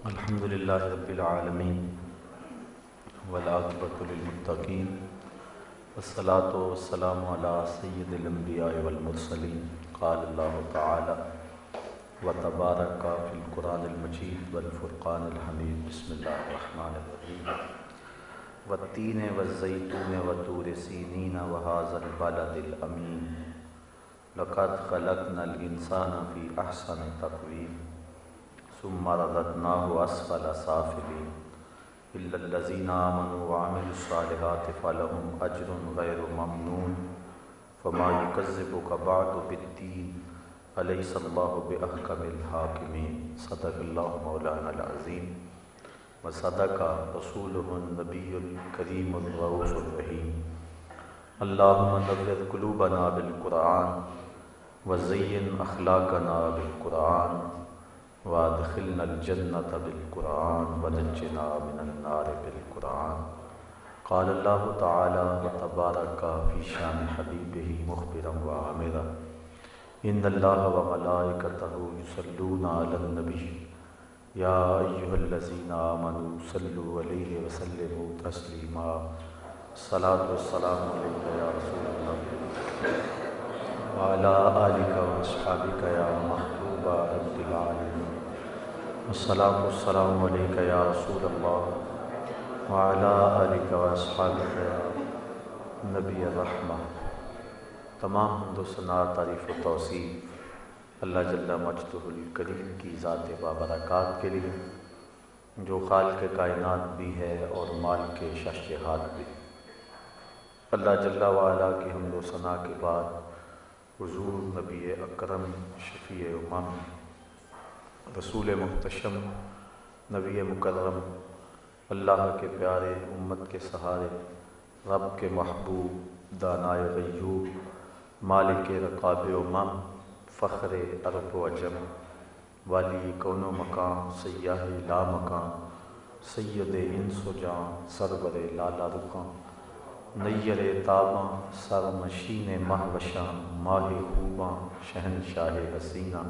الحمد للہ رب العالمین والعاقبۃ للمتقین والصلاۃ والسلام علی سید الانبیاء والمرسلین قال اللہ تعالی وتبارک فی القرآن المجید والفرقان الحمید بسم اللہ الرحمن الرحیم والتین والزیتون وطور سینین وہذا البلد الامین لقد خلقنا الانسان فی احسن تقویم ثم رددناه اسفل سافلین الا الذین آمنوا وعملوا الصالحات فلهم اجر غیر ممنون فما یکذبک بعد بالدین الیس اللہ باحکم الحاکمین صدق اللہ مولانا العظیم وصدق رسولہ النبی الکریم الرؤوف الرحیم اللہم نور قلوبنا بالقرآن وزین اخلاقنا بالقرآن وادخلنا الجنۃ بالقرآن ونجنا من النار بالقرآن قال اللہ تعالی وتبارک فی شان حبیبہ مخبرا وعامرا ان اللہ وملائکتہ یصلون علی النبی یا ایہا الذین آمنوا صلوا علیہ وسلموا تسلیما الصلاۃ والسلام علیک یا رسول اللہ وعلی آلک واصحابک یا محبوب رب العالمین الصلاۃ والسلام علیک یا رسول اللہ وعلی آلک واصحابک یا نبی الرحمہ۔ تمام حمد و ثنا تعریف و توصیف اللہ جل مجدہ الکریم کی ذات بابرکات کے لیے جو خالق کائنات بھی ہے اور مالک ششہات بھی۔ اللہ جل وعلا کی حمد و ثنا کے بعد حضور نبی اکرم شفیع امم رسول محتشم نبی مکرم اللہ کے پیارے امت کے سہارے رب کے محبوب دانائے غیوب مالک رقاب امم فخر عرب و عجم والی کون و مکان سیاہ لا مکان سید انس و جان سرور لالا رکاں نیر تاباں سرنشین مہوشاں ماہ خوباں شہنشاہ حسینہ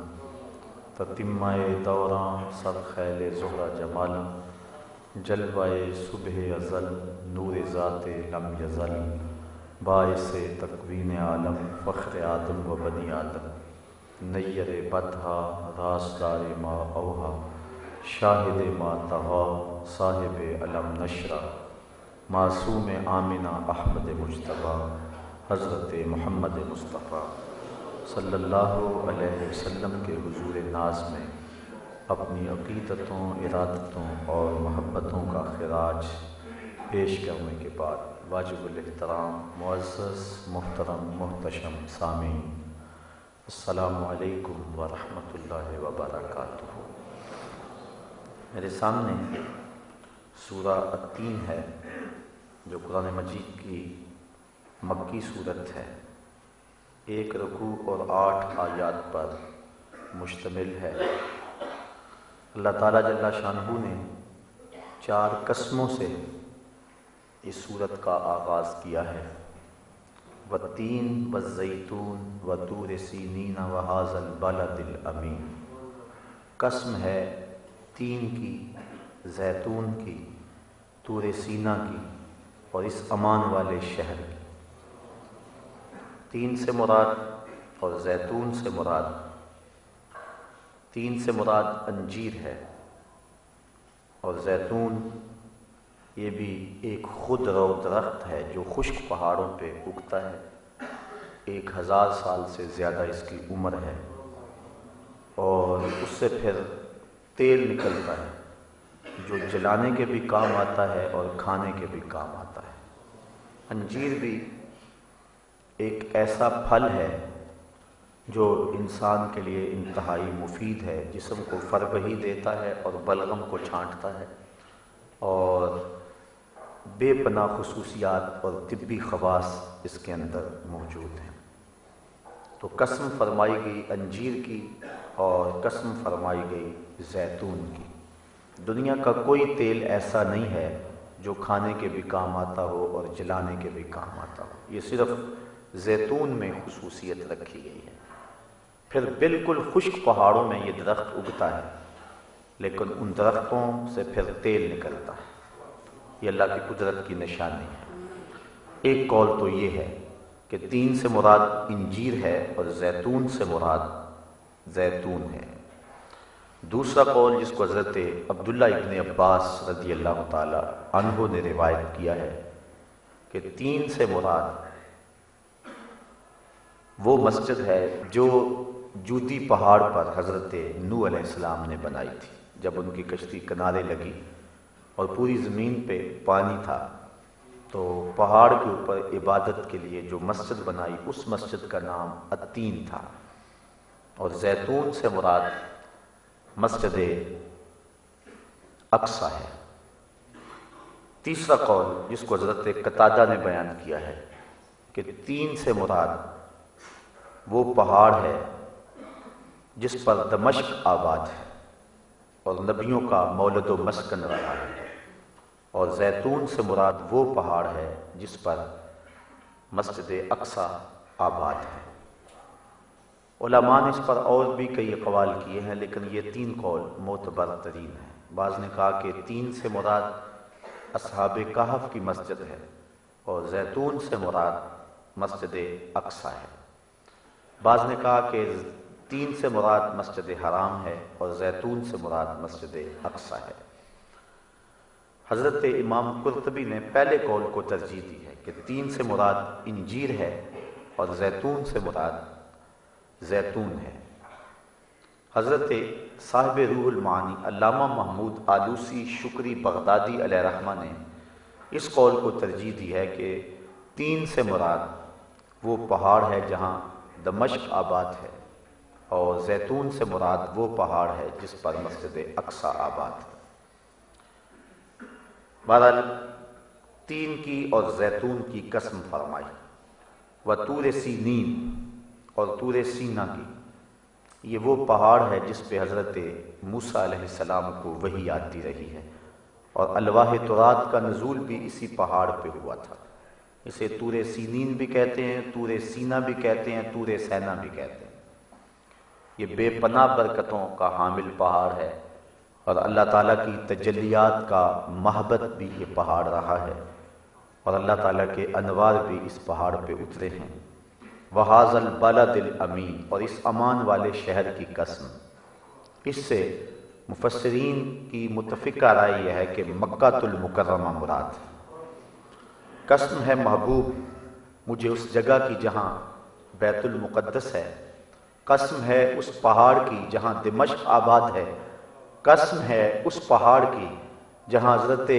تتمہ دوراں سر خیل زہرہ جمالاں جلوہ صبح ازل نور ذات لم یزل باعث تکوین عالم فخر آدم و بنی آدم نیر بدھا رازدار ما اوہا شاہد ما تہا صاحب علم نشرہ معصوم آمنہ احمد مجتبیٰ حضرت محمد مصطفیٰ صلی اللہ علیہ وسلم کے حضور ناز میں اپنی عقیدتوں ارادتوں اور محبتوں کا خراج پیش کرنے کے بعد واجب الاحترام معزز محترم محتشم سامعین السلام علیکم ورحمۃ اللہ وبرکاتہ۔ میرے سامنے سورہ التین ہے جو قرآن مجید کی مکی صورت ہے، 1 رکوع اور 8 آیات پر مشتمل ہے۔ اللہ تعالیٰ جل شانہ نے 4 قسموں سے اس صورت کا آغاز کیا ہے۔ والتین والزیتون وطور سینین وہذا البلد الامین، قسم ہے تین کی، زیتون کی، طور سینہ کی اور اس امان والے شہر کی۔ تین سے مراد اور زیتون سے مراد، تین سے مراد انجیر ہے اور زیتون یہ بھی ایک خود رو درخت ہے جو خشک پہاڑوں پہ اگتا ہے، 1000 سال سے زیادہ اس کی عمر ہے اور اس سے پھر تیل نکلتا ہے جو جلانے کے بھی کام آتا ہے اور کھانے کے بھی کام آتا ہے۔ انجیر بھی ایک ایسا پھل ہے جو انسان کے لیے انتہائی مفید ہے، جسم کو فربہی دیتا ہے اور بلغم کو چھانٹتا ہے اور بے پناہ خصوصیات اور طبی خواص اس کے اندر موجود ہیں۔ تو قسم فرمائی گئی انجیر کی اور قسم فرمائی گئی زیتون کی۔ دنیا کا کوئی تیل ایسا نہیں ہے جو کھانے کے بھی کام آتا ہو اور جلانے کے بھی کام آتا ہو، یہ صرف زیتون میں خصوصیت رکھی گئی ہے۔ پھر بالکل خشک پہاڑوں میں یہ درخت اگتا ہے لیکن ان درختوں سے پھر تیل نکلتا ہے۔ یہ اللہ کی قدرت کی نشانی ہے۔ ایک قول تو یہ ہے کہ تین سے مراد انجیر ہے اور زیتون سے مراد زیتون ہے۔ دوسرا قول جس کو حضرت عبداللہ ابن عباس رضی اللہ تعالی عنہ نے روایت کیا ہے کہ تین سے مراد وہ مسجد ہے جو جودی پہاڑ پر حضرت نوح علیہ السلام نے بنائی تھی، جب ان کی کشتی کنارے لگی اور پوری زمین پہ پانی تھا تو پہاڑ کے اوپر عبادت کے لیے جو مسجد بنائی اس مسجد کا نام التین تھا، اور زیتون سے مراد مسجد اقصی ہے۔ تیسرا قول جس کو حضرت قتادہ نے بیان کیا ہے کہ تین سے مراد وہ پہاڑ ہے جس پر دمشق آباد ہے اور نبیوں کا مولد و مسکن رہا ہے، اور زیتون سے مراد وہ پہاڑ ہے جس پر مسجد اقصی آباد ہے۔ علماء نے اس پر اور بھی کئی اقوال کیے ہیں، لیکن یہ تین قول معتبر ترین ہیں۔ بعض نے کہا کہ تین سے مراد اصحاب کہف کی مسجد ہے اور زیتون سے مراد مسجد اقصی ہے۔ بعض نے کہا کہ تین سے مراد مسجد حرام ہے اور زیتون سے مراد مسجد اقصی ہے۔ حضرت امام قرطبی نے پہلے قول کو ترجیح دی ہے کہ تین سے مراد انجیر ہے اور زیتون سے مراد زیتون ہے۔ حضرت صاحب روح المعانی علامہ محمود آلوسی شکری بغدادی علیہ رحمہ نے اس قول کو ترجیح دی ہے کہ تین سے مراد وہ پہاڑ ہے جہاں دمشق آباد ہے، اور زیتون سے مراد وہ پہاڑ ہے جس پر مسجد اقصی آباد ہے۔ بہرحال تین کی اور زیتون کی قسم فرمائی، وطور سینین اور طور سینا کی۔ یہ وہ پہاڑ ہے جس پہ حضرت موسیٰ علیہ السلام کو وحی آتی رہی ہے، اور الواح تورات کا نزول بھی اسی پہاڑ پہ ہوا تھا۔ اسے طور سینین بھی کہتے ہیں، طور سینا بھی کہتے ہیں، طور سینا بھی کہتے ہیں۔ یہ بے پناہ برکتوں کا حامل پہاڑ ہے، اور اللہ تعالیٰ کی تجلیات کا محبت بھی یہ پہاڑ رہا ہے، اور اللہ تعالیٰ کے انوار بھی اس پہاڑ پہ اترے ہیں۔ وَهَذَا الْبَلَدِ الْأَمِينَ، اور اس امان والے شہر کی قسم۔ اس سے مفسرین کی متفقہ رائے یہ ہے کہ مکہ المکرمہ مراد ہے۔ قسم ہے محبوب مجھے اس جگہ کی جہاں بیت المقدس ہے، قسم ہے اس پہاڑ کی جہاں دمشق آباد ہے، قسم ہے اس پہاڑ کی جہاں حضرت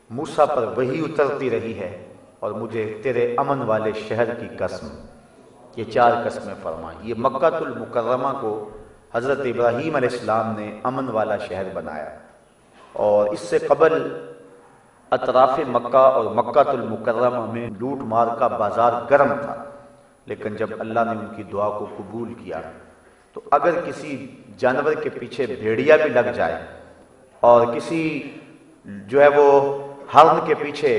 موسیٰ پر وحی اترتی رہی ہے، اور مجھے تیرے امن والے شہر کی قسم۔ یہ چار قسمیں فرمائیں۔ یہ مکہ المکرمہ کو حضرت ابراہیم علیہ السلام نے امن والا شہر بنایا، اور اس سے قبل اطراف مکہ اور مکہ المکرمہ میں لوٹ مار کا بازار گرم تھا، لیکن جب اللہ نے ان کی دعا کو قبول کیا تو اگر کسی جانور کے پیچھے بھیڑیا بھی لگ جائے اور کسی جو ہے وہ ہرن کے پیچھے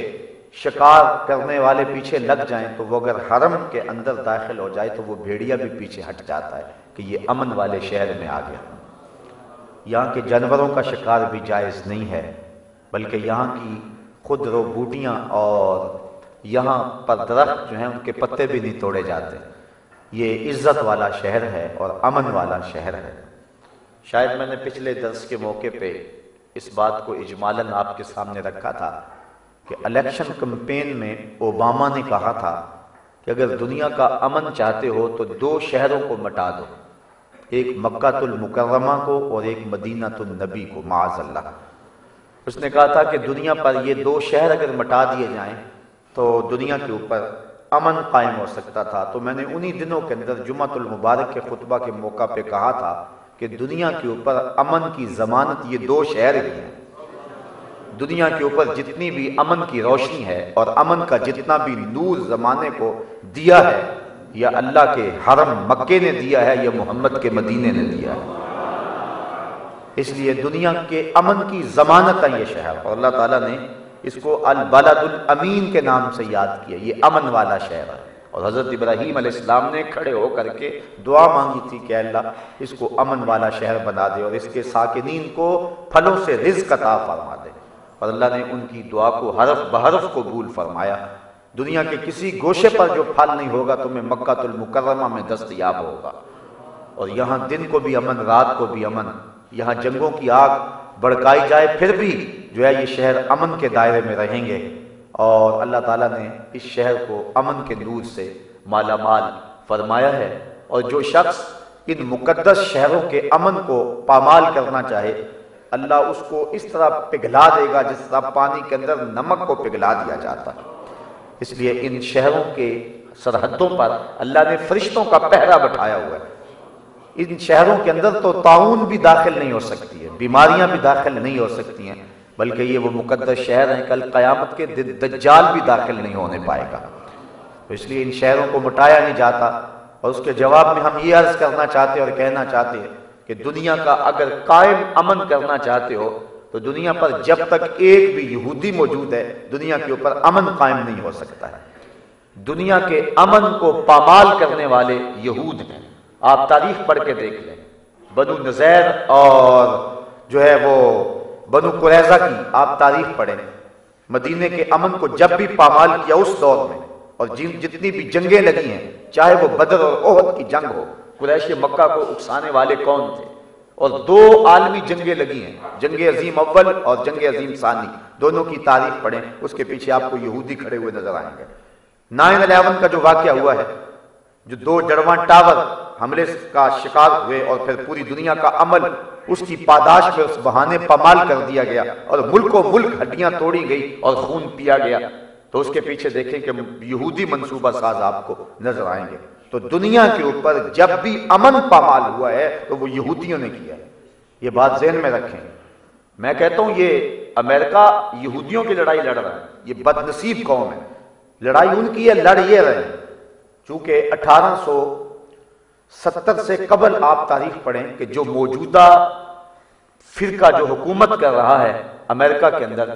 شکار کرنے والے پیچھے لگ جائیں تو وہ اگر حرم کے اندر داخل ہو جائے تو وہ بھیڑیا بھی پیچھے ہٹ جاتا ہے کہ یہ امن والے شہر میں آ گیا۔ یہاں کے جانوروں کا شکار بھی جائز نہیں ہے، بلکہ یہاں کی خود رو بوٹیاں اور یہاں پر درخت جو ہیں ان کے پتے بھی نہیں توڑے جاتے۔ یہ عزت والا شہر ہے اور امن والا شہر ہے۔ شاید میں نے پچھلے درس کے موقع پہ اس بات کو اجمالاً آپ کے سامنے رکھا تھا کہ الیکشن کمپین میں اوباما نے کہا تھا کہ اگر دنیا کا امن چاہتے ہو تو دو شہروں کو مٹا دو، ایک مکہ المکرمہ کو اور ایک مدینہ النبی کو، معاذ اللہ۔ اس نے کہا تھا کہ دنیا پر یہ دو شہر اگر مٹا دیے جائیں تو دنیا کے اوپر امن قائم ہو سکتا تھا۔ تو میں نے انہی دنوں کے اندر جمعۃ المبارک کے خطبہ کے موقع پہ کہا تھا کہ دنیا کے اوپر امن کی ضمانت یہ دو شہر ہی ہیں۔ دنیا کے اوپر جتنی بھی امن کی روشنی ہے اور امن کا جتنا بھی نور زمانے کو دیا ہے، یا اللہ کے حرم مکے نے دیا ہے یا محمد کے مدینے نے دیا ہے۔ اس لیے دنیا کے امن کی ضمانت ہے یہ شہر، اور اللہ تعالیٰ نے اس کو البلد الامین کے نام سے یاد کیا، یہ امن والا شہر ہے۔ اور حضرت ابراہیم علیہ السلام نے کھڑے ہو کر کے دعا مانگی تھی کہ اللہ اس کو امن والا شہر بنا دے اور اس کے ساکنین کو پھلوں سے رزق عطا فرما دے، اور اللہ نے ان کی دعا کو حرف بحرف قبول فرمایا۔ دنیا کے کسی گوشے پر جو پھل نہیں ہوگا تمہیں مکہ المکرمہ میں دستیاب ہوگا، اور یہاں دن کو بھی امن، رات کو بھی امن، یہاں جنگوں کی آگ بڑکائی جائے پھر بھی جو ہے یہ شہر امن کے دائرے میں رہیں گے، اور اللہ تعالیٰ نے اس شہر کو امن کے نور سے مالا مال فرمایا ہے۔ اور جو شخص ان مقدس شہروں کے امن کو پامال کرنا چاہے، اللہ اس کو اس طرح پگھلا دے گا جس طرح پانی کے اندر نمک کو پگھلا دیا جاتا ہے۔ اس لیے ان شہروں کے سرحدوں پر اللہ نے فرشتوں کا پہرا بٹھایا ہوا ہے۔ ان شہروں کے اندر تو طاعون بھی داخل نہیں ہو سکتی ہے، بیماریاں بھی داخل نہیں ہو سکتی ہیں، بلکہ یہ وہ مقدس شہر ہیں، کل قیامت کے دن دجال بھی داخل نہیں ہونے پائے گا۔ تو اس لیے ان شہروں کو مٹایا نہیں جاتا، اور اس کے جواب میں ہم یہ عرض کرنا چاہتے اور کہنا چاہتے ہیں کہ دنیا کا اگر قائم امن کرنا چاہتے ہو تو دنیا پر جب تک ایک بھی یہودی موجود ہے دنیا کے اوپر امن قائم نہیں ہو سکتا ہے۔ دنیا کے امن کو پامال کرنے والے یہود ہیں۔ آپ تاریخ پڑھ کے دیکھ لیں، بنو نذیر اور جو ہے وہ بنو قریظہ کی آپ تاریخ پڑھیں، مدینے کے امن کو جب بھی پامال کیا اس دور میں، اور جتنی بھی جنگیں لگی ہیں، چاہے وہ بدر اور احد کی جنگ ہو، قریش مکہ کو اکسانے والے کون تھے، اور دو عالمی جنگیں لگی ہیں، جنگ عظیم اول اور جنگ عظیم ثانی، دونوں کی تاریخ پڑھیں، اس کے پیچھے آپ کو یہودی کھڑے ہوئے نظر آئیں گے۔ 9/11 کا جو واقعہ ہوا ہے، جو 2 جڑواں ٹاور حملے کا شکار ہوئے اور پھر پوری دنیا کا عمل اس کی پاداش میں اس بہانے پامال کر دیا گیا اور ملک و ملک ہڈیاں توڑی گئی اور خون پیا گیا، تو اس کے پیچھے دیکھیں کہ یہودی منصوبہ ساز آپ کو نظر آئیں گے۔ تو دنیا کے اوپر جب بھی امن پامال ہوا ہے تو وہ یہودیوں نے کیا ہے، یہ بات ذہن میں رکھیں۔ میں کہتا ہوں یہ امریکہ یہودیوں کی لڑائی لڑ رہا ہے، یہ بد نصیب قوم ہے، لڑائی ان کی ہے، لڑ یہ رہے ہیں۔ چونکہ 1870 سے قبل آپ تاریخ پڑھیں کہ جو موجودہ فرقہ جو حکومت کر رہا ہے امریکہ کے اندر،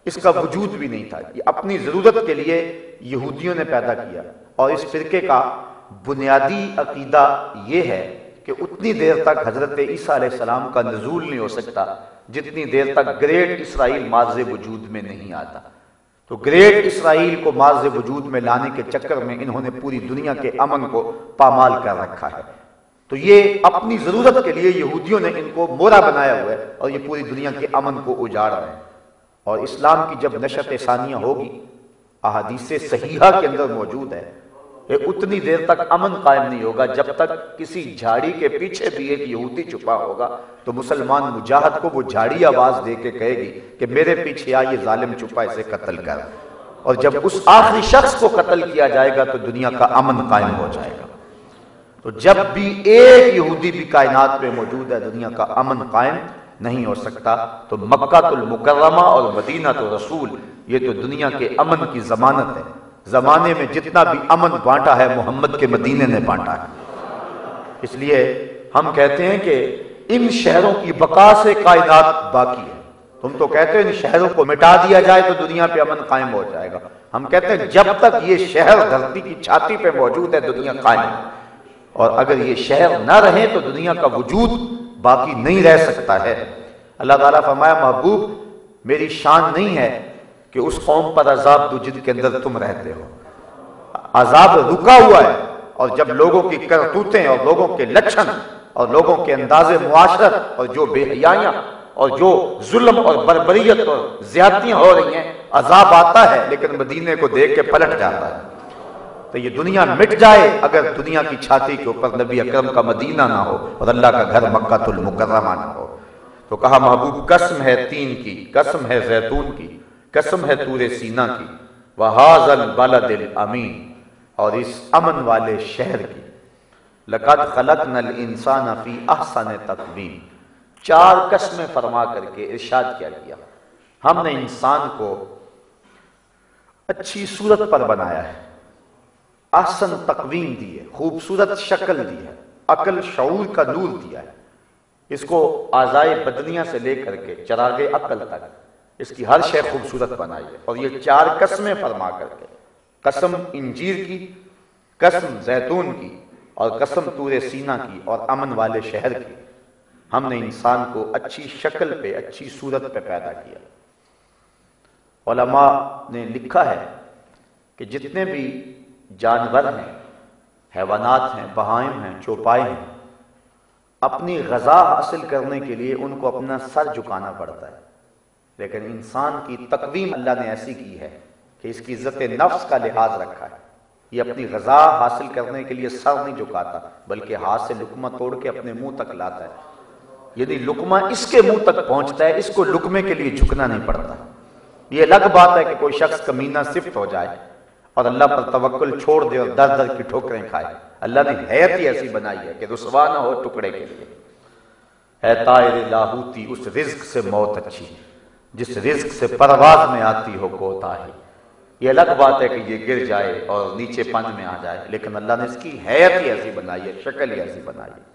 اس کا وجود بھی نہیں تھا، یہ اپنی ضرورت کے لیے یہودیوں نے پیدا کیا، اور اس فرقے کا بنیادی عقیدہ یہ ہے کہ اتنی دیر تک حضرت عیسیٰ علیہ السلام کا نزول نہیں ہو سکتا جتنی دیر تک گریٹ اسرائیل ماضِ وجود میں نہیں آتا۔ تو گریٹ اسرائیل کو ماضِ وجود میں لانے کے چکر میں انہوں نے پوری دنیا کے امن کو پامال کر رکھا ہے۔ تو یہ اپنی ضرورت کے لیے یہودیوں نے ان کو مورا بنایا ہوا ہے، اور یہ پوری دنیا کے امن کو اجاڑ رہے ہیں۔ اور اسلام کی جب نشأت ثانیہ ہوگی، احادیث صحیحہ کے اندر موجود ہے کہ اتنی دیر تک امن قائم نہیں ہوگا جب تک کسی جھاڑی کے پیچھے بھی ایک یہودی چھپا ہوگا تو مسلمان مجاہد کو وہ جھاڑی آواز دے کے کہے گی کہ میرے پیچھے آ، یہ ظالم چھپا، اسے قتل کر۔ اور جب اس آخری شخص کو قتل کیا جائے گا تو دنیا کا امن قائم ہو جائے گا۔ تو جب بھی ایک یہودی بھی کائنات میں موجود ہے دنیا کا امن قائم نہیں ہو سکتا۔ تو مکہ المکرمہ اور مدینہ رسول، یہ تو دنیا کے امن کی ضمانت ہے۔ زمانے میں جتنا بھی امن بانٹا ہے محمد کے مدینے نے بانٹا ہے۔ اس لیے ہم کہتے ہیں کہ ان شہروں کی بقا سے کائنات باقی ہے۔ تم تو کہتے ہیں ان شہروں کو مٹا دیا جائے تو دنیا پہ امن قائم ہو جائے گا، ہم کہتے ہیں جب تک یہ شہر دھرتی کی چھاتی پہ موجود ہے دنیا قائم ہے، اور اگر یہ شہر نہ رہے تو دنیا کا وجود باقی نہیں رہ سکتا ہے۔ اللہ تعالیٰ فرمایا محبوب میری شان نہیں ہے کہ اس قوم پر عذاب دو جن کے اندر تم رہتے ہو۔ عذاب رکا ہوا ہے، اور جب لوگوں کی کرتوتیں اور لوگوں کے لچھن اور لوگوں کے انداز معاشرت اور جو بے حیائیاں اور جو ظلم اور بربریت اور زیادتیاں ہو رہی ہیں، عذاب آتا ہے لیکن مدینے کو دیکھ کے پلٹ جاتا ہے۔ تو یہ دنیا مٹ جائے اگر دنیا کی چھاتی کے اوپر نبی اکرم کا مدینہ نہ ہو اور اللہ کا گھر مکہ المکرمہ نہ ہو۔ تو کہا محبوب قسم ہے تین کی، قسم ہے زیتون کی، قسم ہے طور سینا کی، وَهَذَا الْبَلَدِ الْأَمِينَ، اور اس امن والے شہر کی، لَقَدْ خَلَقْنَا الْإِنسَانَ فِي أَحْسَنِ تَقْوِيمٍ، 4 قسمیں فرما کر کے ارشاد کیا ہم نے انسان کو اچھی صورت پر بنایا ہے، احسن تقویم دی ہے، خوبصورت شکل دی ہے، عقل شعور کا نور دیا ہے، اس کو اعضائے بدنیہ سے لے کر کے چراغ عقل تک اس کی ہر شے خوبصورت بنائی ہے۔ اور یہ 4 قسمیں فرما کر کے، قسم انجیر کی، قسم زیتون کی اور قسم طور سینا کی اور امن والے شہر کی، ہم نے انسان کو اچھی شکل پہ، اچھی صورت پہ پیدا کیا۔ علماء نے لکھا ہے کہ جتنے بھی جانور ہیں، حیوانات ہیں، بہائم ہیں، چوپائے ہیں، اپنی غذا حاصل کرنے کے لیے ان کو اپنا سر جھکانا پڑتا ہے، لیکن انسان کی تقویم اللہ نے ایسی کی ہے کہ اس کی عزت نفس کا لحاظ رکھا ہے۔ یہ اپنی غذا حاصل کرنے کے لیے سر نہیں جھکاتا، بلکہ ہاتھ سے لقمہ توڑ کے اپنے منہ تک لاتا ہے، یعنی لقمہ اس کے منہ تک پہنچتا ہے، اس کو لقمے کے لیے جھکنا نہیں پڑتا۔ یہ الگ بات ہے کہ کوئی شخص کمینہ صفت ہو جائے اور اللہ پر توکل چھوڑ دے اور در در کی ٹھوکریں کھائے۔ اللہ نے حیت ہی ایسی بنائی ہے کہ رسوا نہ ہو ٹکڑے کے لیے۔ اے طائر لاہوتی، اس رزق سے موت اچھی جس رزق سے پرواز میں آتی ہو کوتاہی۔ یہ الگ بات ہے کہ یہ گر جائے اور نیچے پن میں آ جائے، لیکن اللہ نے اس کی حیت ہی ایسی بنائی ہے، شکل ہی ایسی بنائی ہے۔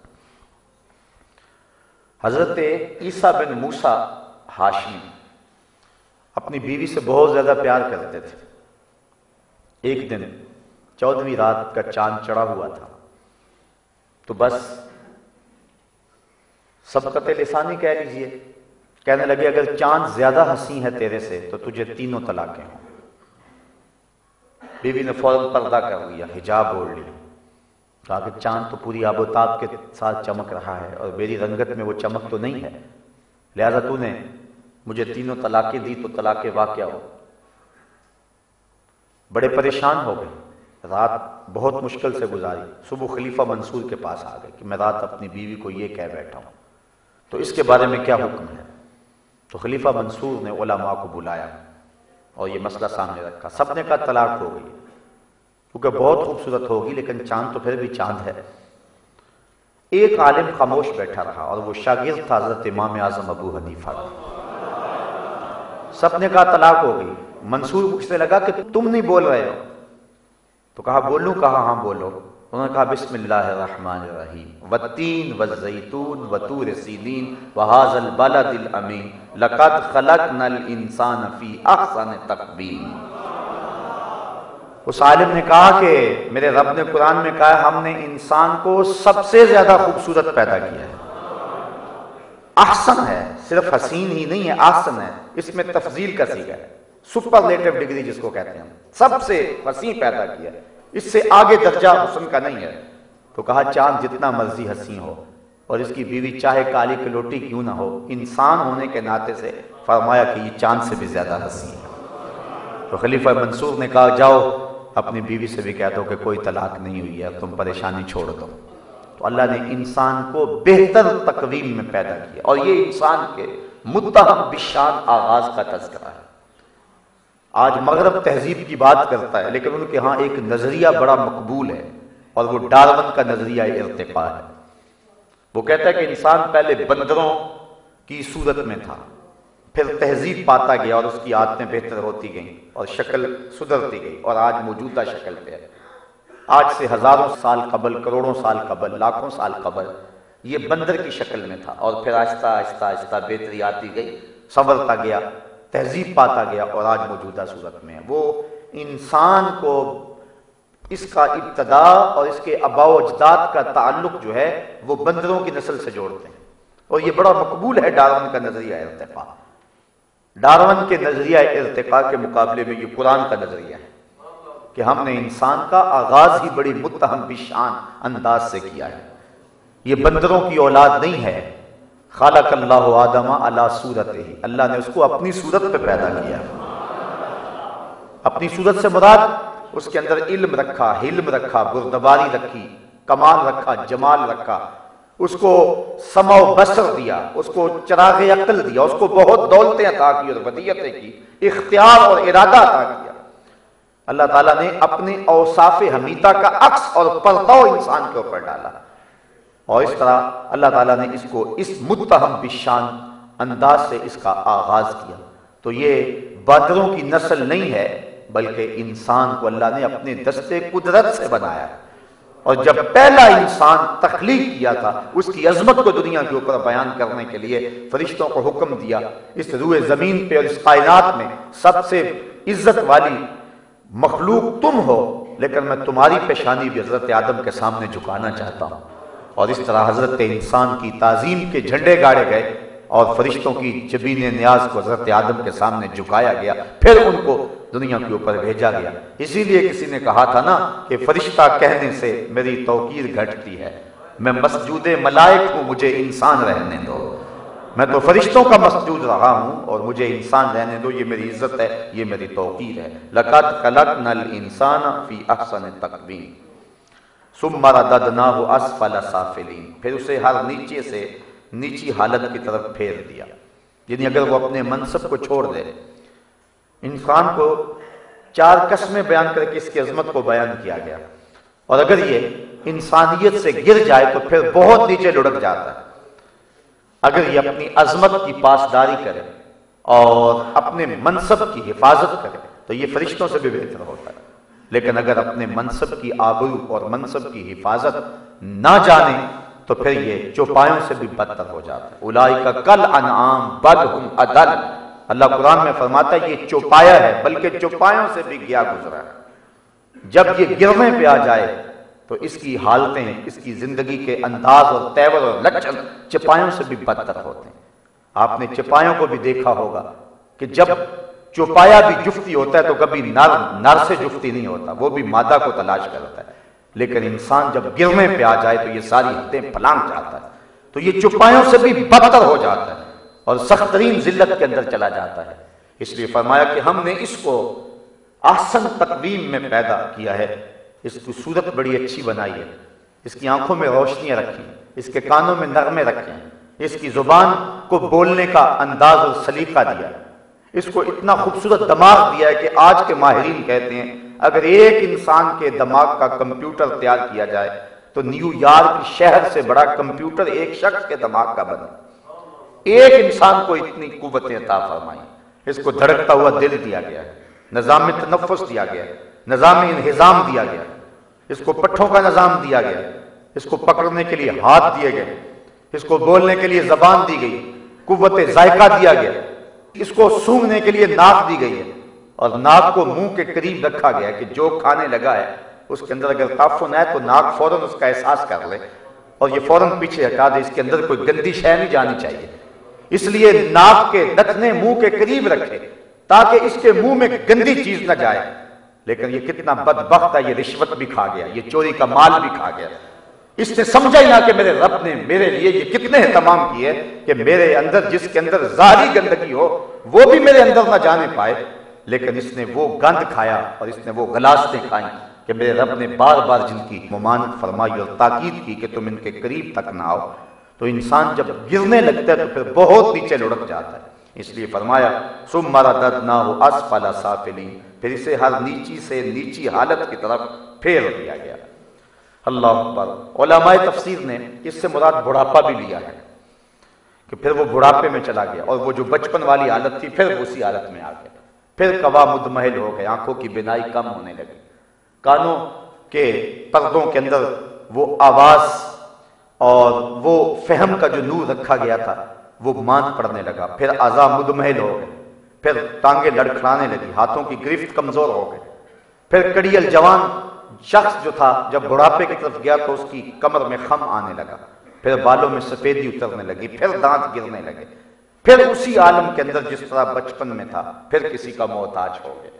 حضرت عیسیٰ بن موسیٰ ہاشمی اپنی بیوی سے بہت زیادہ پیار کرتے تھے۔ ایک دن 14ویں رات کا چاند چڑھا ہوا تھا، تو بس سبقت لسانی کہہ لیجئے، کہنے لگے اگر چاند زیادہ حسین ہے تیرے سے تو تجھے تینوں طلاقیں ہوں۔ بیوی نے فوراً پردہ کر لیا، حجاب اوڑھ لیا، کہا کہ چاند تو پوری آب و تاب کے ساتھ چمک رہا ہے اور میری رنگت میں وہ چمک تو نہیں ہے، لہذا تو نے مجھے تینوں طلاقیں دی تو طلاق واقع ہو۔ بڑے پریشان ہو گئے، رات بہت مشکل سے گزاری، صبح خلیفہ منصور کے پاس آ گئے کہ میں رات اپنی بیوی کو یہ کہہ بیٹھا ہوں، تو اس کے بارے میں کیا حکم ہے؟ تو خلیفہ منصور نے علماء کو بلایا اور یہ مسئلہ سامنے رکھا۔ سب نے کہا طلاق ہو گئی، کیونکہ بہت خوبصورت ہوگی لیکن چاند تو پھر بھی چاند ہے۔ ایک عالم خاموش بیٹھا رہا اور وہ شاگرد تھا حضرت امام اعظم ابو حنیفہ۔ سب نے کہا طلاق ہو گئی۔ منصور پوچھنے لگا کہ تم نہیں بول رہے ہو، تو کہا بولوں؟ کہا ہاں بولو۔ انہوں نے کہا بسم اللہ الرحمن الرحیم، والتین والزیتون وطور سینین وہذا البلد الامین لقد خلقنا الانسان فی احسن تقویم۔ اس عالم نے کہا کہ میرے رب نے قرآن میں کہا ہم نے انسان کو سب سے زیادہ خوبصورت پیدا کیا ہے۔ احسن ہے، صرف حسین ہی نہیں ہے، احسن ہے، اس میں تفضیل کا صیغہ ہے، سپرلیٹو ڈگری جس کو کہتے ہیں، سب سے حسین پیدا کیا ہے، اس سے آگے درجہ حسن کا نہیں ہے۔ تو کہا چاند جتنا مرضی حسین ہو اور اس کی بیوی چاہے کالی کلوٹی کیوں نہ ہو، انسان ہونے کے ناطے سے فرمایا کہ یہ چاند سے بھی زیادہ حسین ہے۔ تو خلیفہ منصور نے کہا جاؤ اپنی بیوی سے بھی کہہ دو کہ کوئی طلاق نہیں ہوئی ہے، تم پریشانی چھوڑ دو۔ تو اللہ نے انسان کو بہتر تقویم میں پیدا کیا، اور یہ انسان کے متہم بالشان آغاز کا تذکرہ ہے۔ آج مغرب تہذیب کی بات کرتا ہے، لیکن ان کے ہاں ایک نظریہ بڑا مقبول ہے، اور وہ ڈارون کا نظریہ ارتقاء ہے۔ وہ کہتا ہے کہ انسان پہلے بندروں کی صورت میں تھا، پھر تہذیب پاتا گیا اور اس کی عادتیں بہتر ہوتی گئیں اور شکل سدھرتی گئی، اور آج موجودہ شکل پہ ہے۔ آج سے ہزاروں سال قبل، کروڑوں سال قبل، لاکھوں سال قبل یہ بندر کی شکل میں تھا، اور پھر آہستہ آہستہ آہستہ بہتری آتی گئی، سنورتا گیا، تہذیب پاتا گیا، اور آج موجودہ صورت میں ہے۔ وہ انسان کو اس کا ابتدا اور اس کے آباء و اجداد کا تعلق جو ہے وہ بندروں کی نسل سے جوڑتے ہیں، اور یہ بڑا مقبول ہے ڈارون کا نظریہ ارتقاء۔ ڈارون کے نظریہ ارتقاء کے مقابلے میں یہ قرآن کا نظریہ ہے کہ ہم نے انسان کا آغاز ہی بڑی متہم بشان انداز سے کیا ہے۔ یہ بندروں کی اولاد نہیں ہے۔ خالق اللہ آدم علی صورتہ، اللہ نے اس کو اپنی صورت پہ پیدا کیا۔ اپنی صورت سے مراد اس کے اندر علم رکھا، حلم رکھا، بردباری رکھی، کمال رکھا، جمال رکھا، اس کو سمع و بصر دیا، اس کو چراغ عقل دیا، اس کو بہت دولتیں عطا کی اور ودیعتیں کی، اختیار اور ارادہ عطا کیا۔ اللہ تعالیٰ نے اپنے اوصاف حمیدہ کا عکس اور پردہ انسان کے اوپر ڈالا، اور اس طرح اللہ تعالیٰ نے اس کو اس متہم بشان انداز سے اس کا آغاز کیا۔ تو یہ بادروں کی نسل نہیں ہے، بلکہ انسان کو اللہ نے اپنے دستے قدرت سے بنایا، اور جب پہلا انسان تخلیق کیا تھا اس کی عظمت کو دنیا کے اوپر بیان کرنے کے لیے فرشتوں کو حکم دیا اس روئے زمین پہ اور اس کائنات میں سب سے عزت والی مخلوق تم ہو لیکن میں تمہاری پیشانی بھی حضرت آدم کے سامنے جھکانا چاہتا ہوں۔ اور اس طرح حضرت انسان کی تعظیم کے جھنڈے گاڑے گئے اور فرشتوں کی جبین نیاز کو حضرت آدم کے سامنے جھکایا گیا، پھر ان کو دنیا کے اوپر بھیجا گیا۔ اسی لیے کسی نے کہا تھا نا کہ فرشتہ کہنے سے میری توقیر گھٹتی ہے، میں مسجود ملائک ہوں، مجھے انسان رہنے دو، میں تو فرشتوں کا مسجود رہا ہوں اور مجھے انسان رہنے دو، یہ میری عزت ہے، یہ میری توقیر ہے۔ لَقَدْ خَلَقْنَا الْإِنسَانَ فِي أَحْسَنِ تَقْوِيمٍ ثُمَّ رَدَدْنَاهُ أَسْفَلَ سَافِلِينَ، پھر اسے ہر نیچے سے نیچی حالت کی طرف پھیر دیا۔ یعنی اگر وہ اپنے منصب کو چھوڑ دے، انسان کو 4 قسمیں بیان کر کے اس کی عظمت کو بیان کیا گیا، اور اگر یہ انسانیت سے گر جائے تو پھر بہت نیچے لڑک جاتا ہے۔ اگر یہ اپنی عظمت کی پاسداری کرے اور اپنے منصب کی حفاظت کرے تو یہ فرشتوں سے بھی بہتر ہوتا ہے، لیکن اگر اپنے منصب کی آبرو اور منصب کی حفاظت نہ جانے تو پھر یہ چوپایوں سے بھی بدتر ہو جاتا ہے۔ اولئک کالانعام بل ہم اضل، اللہ قرآن میں فرماتا ہے یہ چوپایا ہے بلکہ چوپایوں سے بھی گیا گزرا ہے۔ جب یہ گرنے پہ آ جائے تو اس کی حالتیں، اس کی زندگی کے انداز اور تیور اور لچن چپایوں سے بھی بدتر ہوتے ہیں۔ آپ نے چپایوں کو بھی دیکھا ہوگا کہ جب چوپایا بھی جفتی ہوتا ہے تو کبھی نر سے جفتی نہیں ہوتا، وہ بھی مادہ کو تلاش کرتا ہے، لیکن انسان جب گرنے پہ آ جائے تو یہ ساری حدیں پھلانگ جاتا ہے، تو یہ چوپایوں سے بھی بدتر ہو جاتا ہے اور سخت ترین ذلت کے اندر چلا جاتا ہے۔ اس لیے فرمایا کہ ہم نے اس کو احسن تقویم میں پیدا کیا ہے، اس کی صورت بڑی اچھی بنائی ہے، اس کی آنکھوں میں روشنیاں رکھی، اس کے کانوں میں نغمے رکھے، اس کی زبان کو بولنے کا انداز اور سلیقہ دیا ہے، اس کو اتنا خوبصورت دماغ دیا ہے کہ آج کے ماہرین کہتے ہیں اگر ایک انسان کے دماغ کا کمپیوٹر تیار کیا جائے تو نیو یارک شہر سے بڑا کمپیوٹر ایک شخص کے دماغ کا بنے۔ ایک انسان کو اتنی قوتیں عطا فرمائی، اس کو دھڑکتا ہوا دل دیا گیا ہے، نظام تنفس دیا گیا ہے، نظام انہضام دیا گیا، اس کو پٹھوں کا نظام دیا گیا، اس کو پکڑنے کے لیے ہاتھ دیے گئے، اس کو بولنے کے لیے زبان دی گئی، قوت ذائقہ دیا گیا، اس کو سونگھنے کے لیے ناک دی گئی ہے، اور ناک کو منہ کے قریب رکھا گیا ہے کہ جو کھانے لگا ہے اس کے اندر اگر تعفن ہے تو ناک فوراً اس کا احساس کر لے اور یہ فوراً پیچھے ہٹا دے، اس کے اندر کوئی گندی شے نہیں جانی چاہیے، اس لیے ناک کے نتنے منہ کے قریب رکھے تاکہ اس کے منہ میں گندی چیز نہ جائے۔ لیکن یہ کتنا بدبخت ہے، یہ رشوت بھی کھا گیا، یہ چوری کا مال بھی کھا گیا، اس نے سمجھا ہی نہ کہ میرے رب نے میرے لیے یہ کتنے اہتمام کیے کہ میرے اندر جس کے اندر ظاہری گندگی ہو وہ بھی میرے اندر نہ جانے پائے، لیکن اس نے وہ گند کھایا اور اس نے وہ غلاستیں کھائیں کہ میرے رب نے بار بار جن کی ممانعت فرمائی اور تاکید کی کہ تم ان کے قریب تک نہ آؤ۔ تو انسان جب گرنے لگتا ہے تو پھر بہت نیچے لڑک جاتا ہے، اس لیے فرمایا ثم رددناہ اسفل سافلین، پھر اسے ہر نیچی سے نیچی حالت کی طرف پھیر دیا گیا۔ اللہ اکبر۔ علماء تفسیر نے اس سے مراد بڑھاپا بھی لیا ہے کہ پھر وہ بڑھاپے میں چلا گیا اور وہ جو بچپن والی حالت تھی پھر اسی حالت میں آ گیا، پھر قوا مدمحل ہو گئے، آنکھوں کی بینائی کم ہونے لگی، کانوں کے پردوں کے اندر وہ آواز اور وہ فہم کا جو نور رکھا گیا تھا وہ ماند پڑنے لگا، پھر اعضاء مدمحل ہو گئے، پھر ٹانگیں لڑکھڑانے لگی، ہاتھوں کی گرفت کمزور ہو گئے، پھر کڑیل جوان شخص جو تھا جب بڑھاپے کی طرف گیا تو اس کی کمر میں خم آنے لگا، پھر بالوں میں سفیدی اترنے لگی، پھر دانت گرنے لگے، پھر اسی عالم کے اندر جس طرح بچپن میں تھا پھر کسی کا محتاج ہو گیا،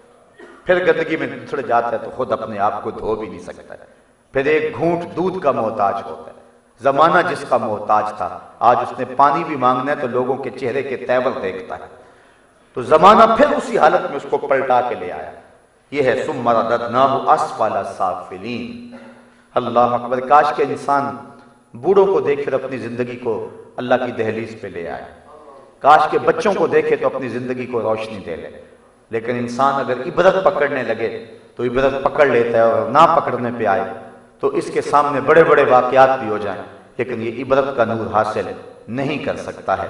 پھر گندگی میں اتر جاتا ہے تو خود اپنے آپ کو دھو بھی نہیں سکتا ہے، پھر ایک گھونٹ دودھ کا محتاج ہوتا ہے۔ زمانہ جس کا محتاج تھا آج اس نے پانی بھی مانگنا ہے تو لوگوں کے چہرے کے تیور دیکھتا ہے، تو زمانہ پھر اسی حالت میں اس کو پلٹا کے لے آیا۔ یہ ہے ثم رددناہ اسفل سافلین۔ اللہ اکبر۔ کاش کہ انسان بوڑھوں کو دیکھ کر اپنی زندگی کو اللہ کی دہلیز پہ لے آئے، کاش کہ بچوں کو دیکھے تو اپنی زندگی کو روشنی دے لے، لیکن انسان اگر عبرت پکڑنے لگے تو عبرت پکڑ لیتا ہے اور نہ پکڑنے پہ آئے تو اس کے سامنے بڑے بڑے واقعات بھی ہو جائیں لیکن یہ عبرت کا نور حاصل نہیں کر سکتا ہے۔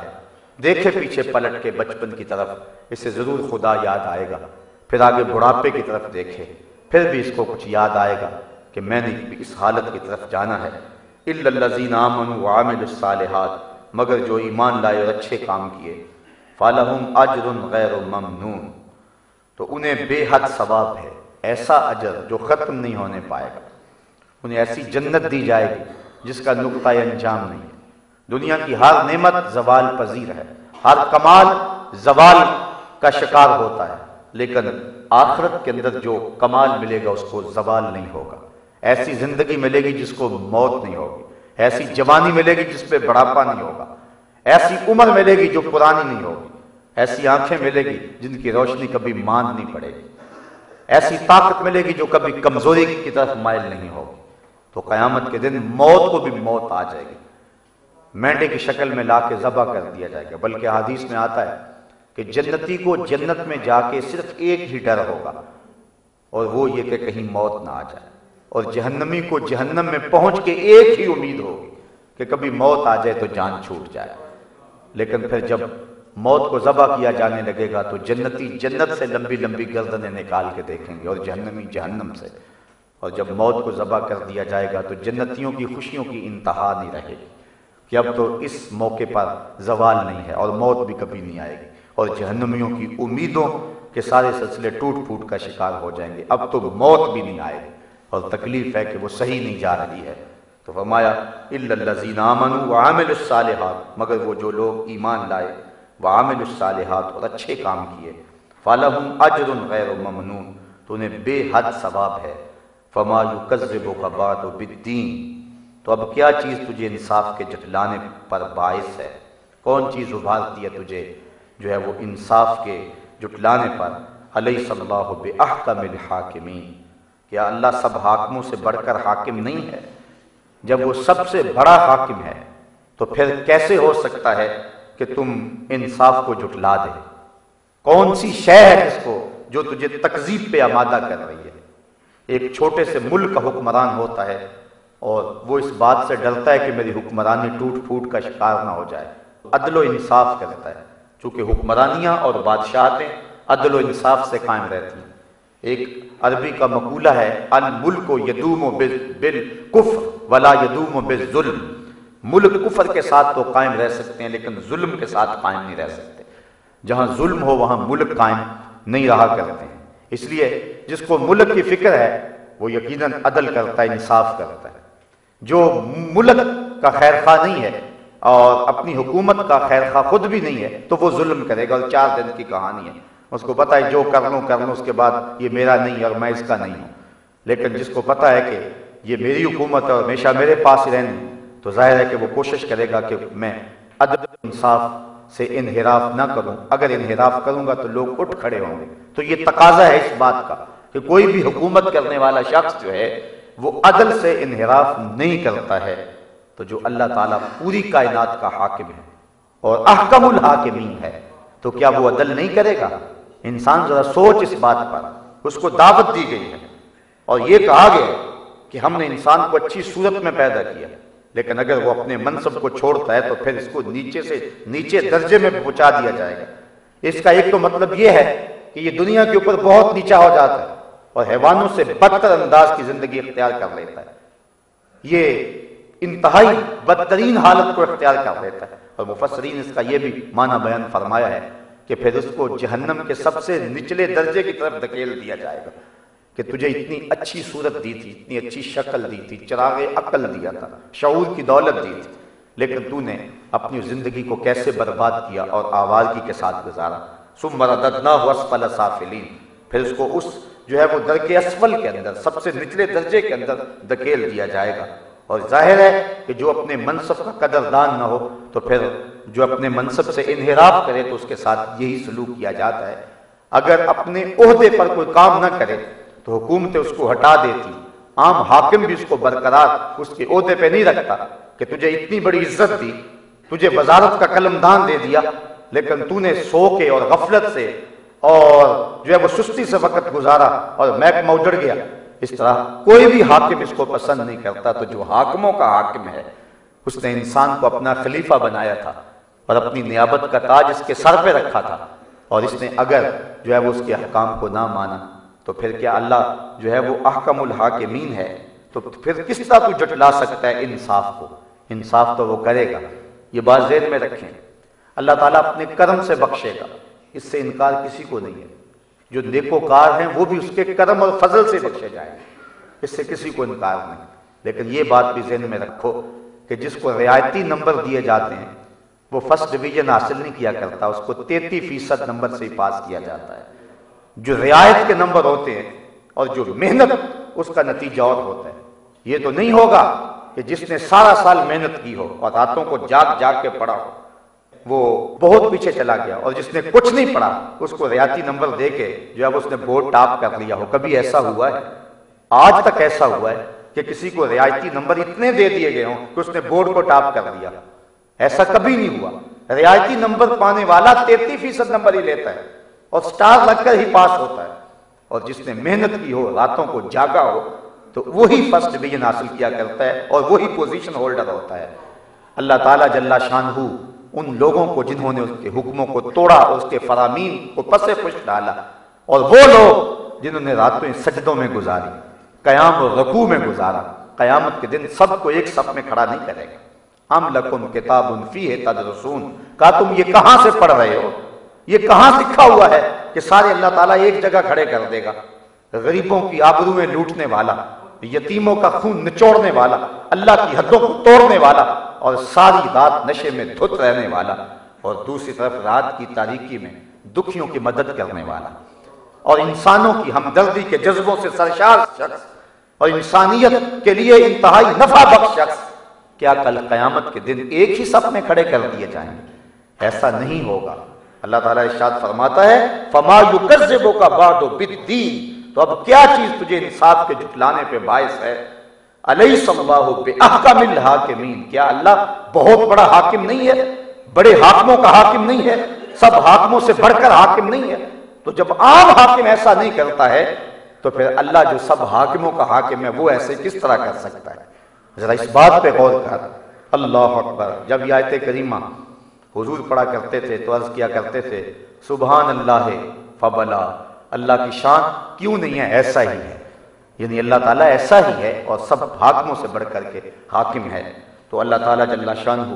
دیکھے پیچھے پلٹ کے بچپن کی طرف، اسے ضرور خدا یاد آئے گا، پھر آگے بڑھاپے کی طرف دیکھے پھر بھی اس کو کچھ یاد آئے گا کہ میں نے بھی اس حالت کی طرف جانا ہے۔ الا الذین آمنوا وعملوا الصالحات، مگر جو ایمان لائے اور اچھے کام کیے، فلہم اجر غیر ممنون، تو انہیں بے حد ثواب ہے، ایسا اجر جو ختم نہیں ہونے پائے گا، انہیں ایسی جنت دی جائے گی جس کا نقطۂ انجام نہیں ہے۔ دنیا کی ہر نعمت زوال پذیر ہے، ہر کمال زوال کا شکار ہوتا ہے، لیکن آخرت کے اندر جو کمال ملے گا اس کو زوال نہیں ہوگا۔ ایسی زندگی ملے گی جس کو موت نہیں ہوگی، ایسی جوانی ملے گی جس پہ بڑھاپا نہیں ہوگا، ایسی عمر ملے گی جو پرانی نہیں ہوگی، ایسی آنکھیں ملے گی جن کی روشنی کبھی ماند نہیں پڑے گی، ایسی طاقت ملے گی جو کبھی کمزوری کی طرف مائل نہیں ہوگی۔ تو قیامت کے دن موت کو بھی موت آ جائے گی، مینڈے کی شکل میں لا کے ذبح کر دیا جائے گا۔ بلکہ حدیث میں آتا ہے کہ جنتی کو جنت میں جا کے صرف ایک ہی ڈر ہوگا، اور وہ یہ کہ کہیں موت نہ آ جائے، اور جہنمی کو جہنم میں پہنچ کے ایک ہی امید ہوگی کہ کبھی موت آ جائے تو جان چھوٹ جائے۔ لیکن پھر جب موت کو ذبح کیا جانے لگے گا تو جنتی جنت سے لمبی لمبی گردنیں نکال کے دیکھیں گے، اور جہنمی جہنم سے۔ اور جب موت کو ذبح کر دیا جائے گا تو جنتیوں کی خوشیوں کی انتہا نہیں رہے گی کہ اب تو اس موقع پر زوال نہیں ہے اور موت بھی کبھی نہیں آئے گی، اور جہنمیوں کی امیدوں کے سارے سلسلے ٹوٹ پھوٹ کا شکار ہو جائیں گے۔ اب تو موت بھی نہیں آئے گی، اور تکلیف ہے کہ وہ صحیح نہیں جا رہی ہے۔ تو فرمایا الا الذین آمنوا وعملوا الصالحات، مگر وہ جو لوگ ایمان لائے، وعملوا الصالحات، اور اچھے کام کیے، فلہم اجر غیر ممنون، تو انہیں بے حد ثواب ہے۔ فما یکذبک بعد بالدین، تو اب کیا چیز تجھے انصاف کے جھٹلانے پر باعث ہے؟ کون چیز ابھارتی ہے تجھے جو ہے وہ انصاف کے جھٹلانے پر؟ الیس اللہ باحکم الحاکمین، کیا اللہ سب حاکموں سے بڑھ کر حاکم نہیں ہے؟ جب وہ سب سے بڑا حاکم ہے تو پھر کیسے ہو سکتا ہے کہ تم انصاف کو جھٹلا دے؟ کون سی شے ہے جس کو جو تجھے تکذیب پہ آمادہ کر رہی ہے؟ ایک چھوٹے سے ملک کا حکمران ہوتا ہے اور وہ اس بات سے ڈرتا ہے کہ میری حکمرانی ٹوٹ پھوٹ کا شکار نہ ہو جائے، عدل و انصاف کرتا ہے، چونکہ حکمرانیاں اور بادشاہتیں عدل و انصاف سے قائم رہتی ہیں۔ ایک عربی کا مقولہ ہے الملک یدوم بالکفر ولا یدوم بالظلم، ملک کفر کے ساتھ تو قائم رہ سکتے ہیں لیکن ظلم کے ساتھ قائم نہیں رہ سکتے۔ جہاں ظلم ہو وہاں ملک قائم نہیں رہا کرتے ہیں۔ اس لیے جس کو ملک کی فکر ہے وہ یقیناً عدل کرتا ہے، انصاف کرتا ہے۔ جو ملک کا خیر خواہ نہیں ہے اور اپنی حکومت کا خیر خواہ خود بھی نہیں ہے تو وہ ظلم کرے گا، اور 4 دن کی کہانی ہے، اس کو پتا ہے جو کر لوں اس کے بعد یہ میرا نہیں اور میں اس کا نہیں ہوں۔ لیکن جس کو پتا ہے کہ یہ میری حکومت ہے اور ہمیشہ میرے پاس رہنی، تو ظاہر ہے کہ وہ کوشش کرے گا کہ میں عدل انصاف سے انحراف نہ کروں۔ اگر انحراف کروں گا تو لوگ اٹھ کھڑے ہوں گے۔ تو یہ تقاضا ہے اس بات کا کہ کوئی بھی حکومت کرنے والا شخص جو ہے وہ عدل سے انحراف نہیں کرتا ہے۔ تو جو اللہ تعالیٰ پوری کائنات کا حاکم ہے اور احکم الحاکمین ہے، تو کیا وہ عدل نہیں کرے گا؟ انسان ذرا سوچ اس بات پر۔ اس کو دعوت دی گئی ہے اور یہ کہا گیا کہ ہم نے انسان کو اچھی صورت میں پیدا کیا، لیکن اگر وہ اپنے منصب کو چھوڑتا ہے تو پھر اس کو نیچے سے نیچے درجے میں پہنچا دیا جائے گا۔ اس کا ایک تو مطلب یہ ہے کہ یہ دنیا کے اوپر بہت نیچا ہو جاتا ہے اور حیوانوں سے بدتر انداز کی زندگی اختیار کر لیتا ہے، یہ انتہائی بدترین حالت کو اختیار کر لیتا ہے۔ اور مفسرین اس کا یہ بھی معنی بیان فرمایا ہے کہ پھر اس کو جہنم کے سب سے نچلے درجے کی طرف دھکیل دیا جائے گا کہ تجھے اتنی اچھی صورت دی تھی، اتنی اچھی شکل دی تھی، چراغ عقل دیا تھا، شعور کی دولت دی تھی، لیکن تو نے اپنی زندگی کو کیسے برباد کیا اور آوارگی کے ساتھ گزارا۔ ثم رددناہ اسفل سافلین، پھر اس کو اس جو ہے وہ درک اسفل کے اندر، سب سے نچلے درجے کے اندر دھکیل دیا جائے گا۔ اور ظاہر ہے کہ جو اپنے منصب کا قدردان نہ ہو تو پھر جو اپنے منصب سے انحراف کرے تو اس کے ساتھ یہی سلوک کیا جاتا ہے۔ اگر اپنے عہدے پر کوئی کام نہ کرے تو حکومتیں اس کو ہٹا دیتی، عام حاکم بھی اس کو برقرار اس کے عہدے پہ نہیں رکھتا کہ تجھے اتنی بڑی عزت دی، تجھے وزارت کا قلم دان دے دیا، لیکن تو نے سو کے اور غفلت سے اور جو ہے وہ سستی سے وقت گزارا اور محکمہ اجڑ گیا۔ اس طرح کوئی بھی حاکم اس کو پسند نہیں کرتا۔ تو جو حاکموں کا حاکم ہے اس نے انسان کو اپنا خلیفہ بنایا تھا اور اپنی نیابت کا تاج اس کے سر پہ رکھا تھا، اور اس نے اگر جو ہے وہ اس کے احکام کو نہ مانا تو پھر کیا اللہ جو ہے وہ احکم الحاکمین ہے؟ تو پھر کس طرح تو جھٹلا سکتا ہے انصاف کو؟ انصاف تو وہ کرے گا۔ یہ بات ذہن میں رکھیں، اللہ تعالیٰ اپنے کرم سے بخشے گا، اس سے انکار کسی کو نہیں ہے۔ جو نیکوکار ہیں وہ بھی اس کے کرم اور فضل سے بخشے جائیں گے، اس سے کسی کو انکار نہیں۔ لیکن یہ بات بھی ذہن میں رکھو کہ جس کو رعایتی نمبر دیے جاتے ہیں وہ فرسٹ ڈویژن حاصل نہیں کیا کرتا، اس کو 33% نمبر سے ہی پاس کیا جاتا ہے۔ جو رعایت کے نمبر ہوتے ہیں اور جو محنت، اس کا نتیجہ اور ہوتا ہے۔ یہ تو نہیں ہوگا کہ جس نے سارا سال محنت کی ہو اور راتوں کو جاگ جاگ کے پڑھا ہو وہ بہت پیچھے چلا گیا، اور جس نے کچھ نہیں پڑھا اس کو رعایتی نمبر دے کے جو اب اس نے بورڈ ٹاپ کر لیا ہو۔ کبھی ایسا ہوا ہے؟ آج تک ایسا ہوا ہے کہ کسی کو رعایتی نمبر اتنے دے دیے گئے ہوں کہ اس نے بورڈ کو ٹاپ کر دیا؟ ایسا کبھی نہیں ہوا۔ رعایتی نمبر پانے والا 33% نمبر ہی لیتا ہے اور سٹار لگ کر ہی پاس ہوتا ہے، اور جس نے محنت کی ہو، راتوں کو جاگا ہو، تو وہی فرسٹ ڈویژن حاصل کیا کرتا ہے اور وہی پوزیشن ہولڈر ہوتا ہے۔ اللہ تعالیٰ جل شانہ ان لوگوں کو جنہوں نے اس کے حکموں کو توڑا اور اس کے فرامین کو پس پش ڈالا، اور وہ لوگ جنہوں نے راتیں سجدوں میں گزاری، قیام و رکوع میں گزارا، قیامت کے دن سب کو ایک صف میں کھڑا نہیں کرے گا۔ ام لکم کتاب فیہ تدرسون، کہا تم یہ کہاں سے پڑھ رہے ہو؟ یہ کہاں لکھا ہوا ہے کہ سارے اللہ تعالیٰ ایک جگہ کھڑے کر دے گا؟ غریبوں کی آبروئیں لوٹنے والا، یتیموں کا خون نچوڑنے والا، اللہ کی حدوں کو توڑنے والا، اور ساری رات نشے میں دھت رہنے والا، اور دوسری طرف رات کی تاریکی میں دکھیوں کی مدد کرنے والا، اور انسانوں کی ہمدردی کے جذبوں سے سرشار شخص، اور انسانیت کے لیے انتہائی نفع بخش شخص، کیا کل قیامت کے دن ایک ہی صف میں کھڑے کر دیے جائیں گے؟ ایسا نہیں ہوگا۔ اللہ تعالیٰ ارشاد فرماتا ہے فَمَا يُكَذِّبُكَ بَعْدُ بِالدِّينِ، تو اب کیا چیز تجھے انصاف کے جھٹلانے پہ باعث ہے؟ أَلَيْسَ اللَّهُ بِأَحْكَمِ الْحَاكِمِينَ، کیا اللہ بہت بڑا حاکم نہیں ہے؟ بڑے حاکموں کا حاکم نہیں ہے؟ سب حاکموں سے بڑھ کر حاکم نہیں ہے؟ تو جب عام حاکم ایسا نہیں کرتا ہے تو پھر اللہ جو سب حاکموں کا حاکم ہے وہ ایسے کس طرح کر سکتا ہے؟ ذرا اس بات پہ غور کر۔ اللہ اکبر۔ جب یہ آیت کریمہ حضور پڑھا کرتے تھے تو عرض کیا کرتے تھے سبحان اللہ فبلا، اللہ کی شان کیوں نہیں ہے، ایسا ہی ہے، یعنی اللہ تعالیٰ ایسا ہی ہے اور سب حاکموں سے بڑھ کر کے حاکم ہے۔ تو اللہ تعالیٰ جل شانہ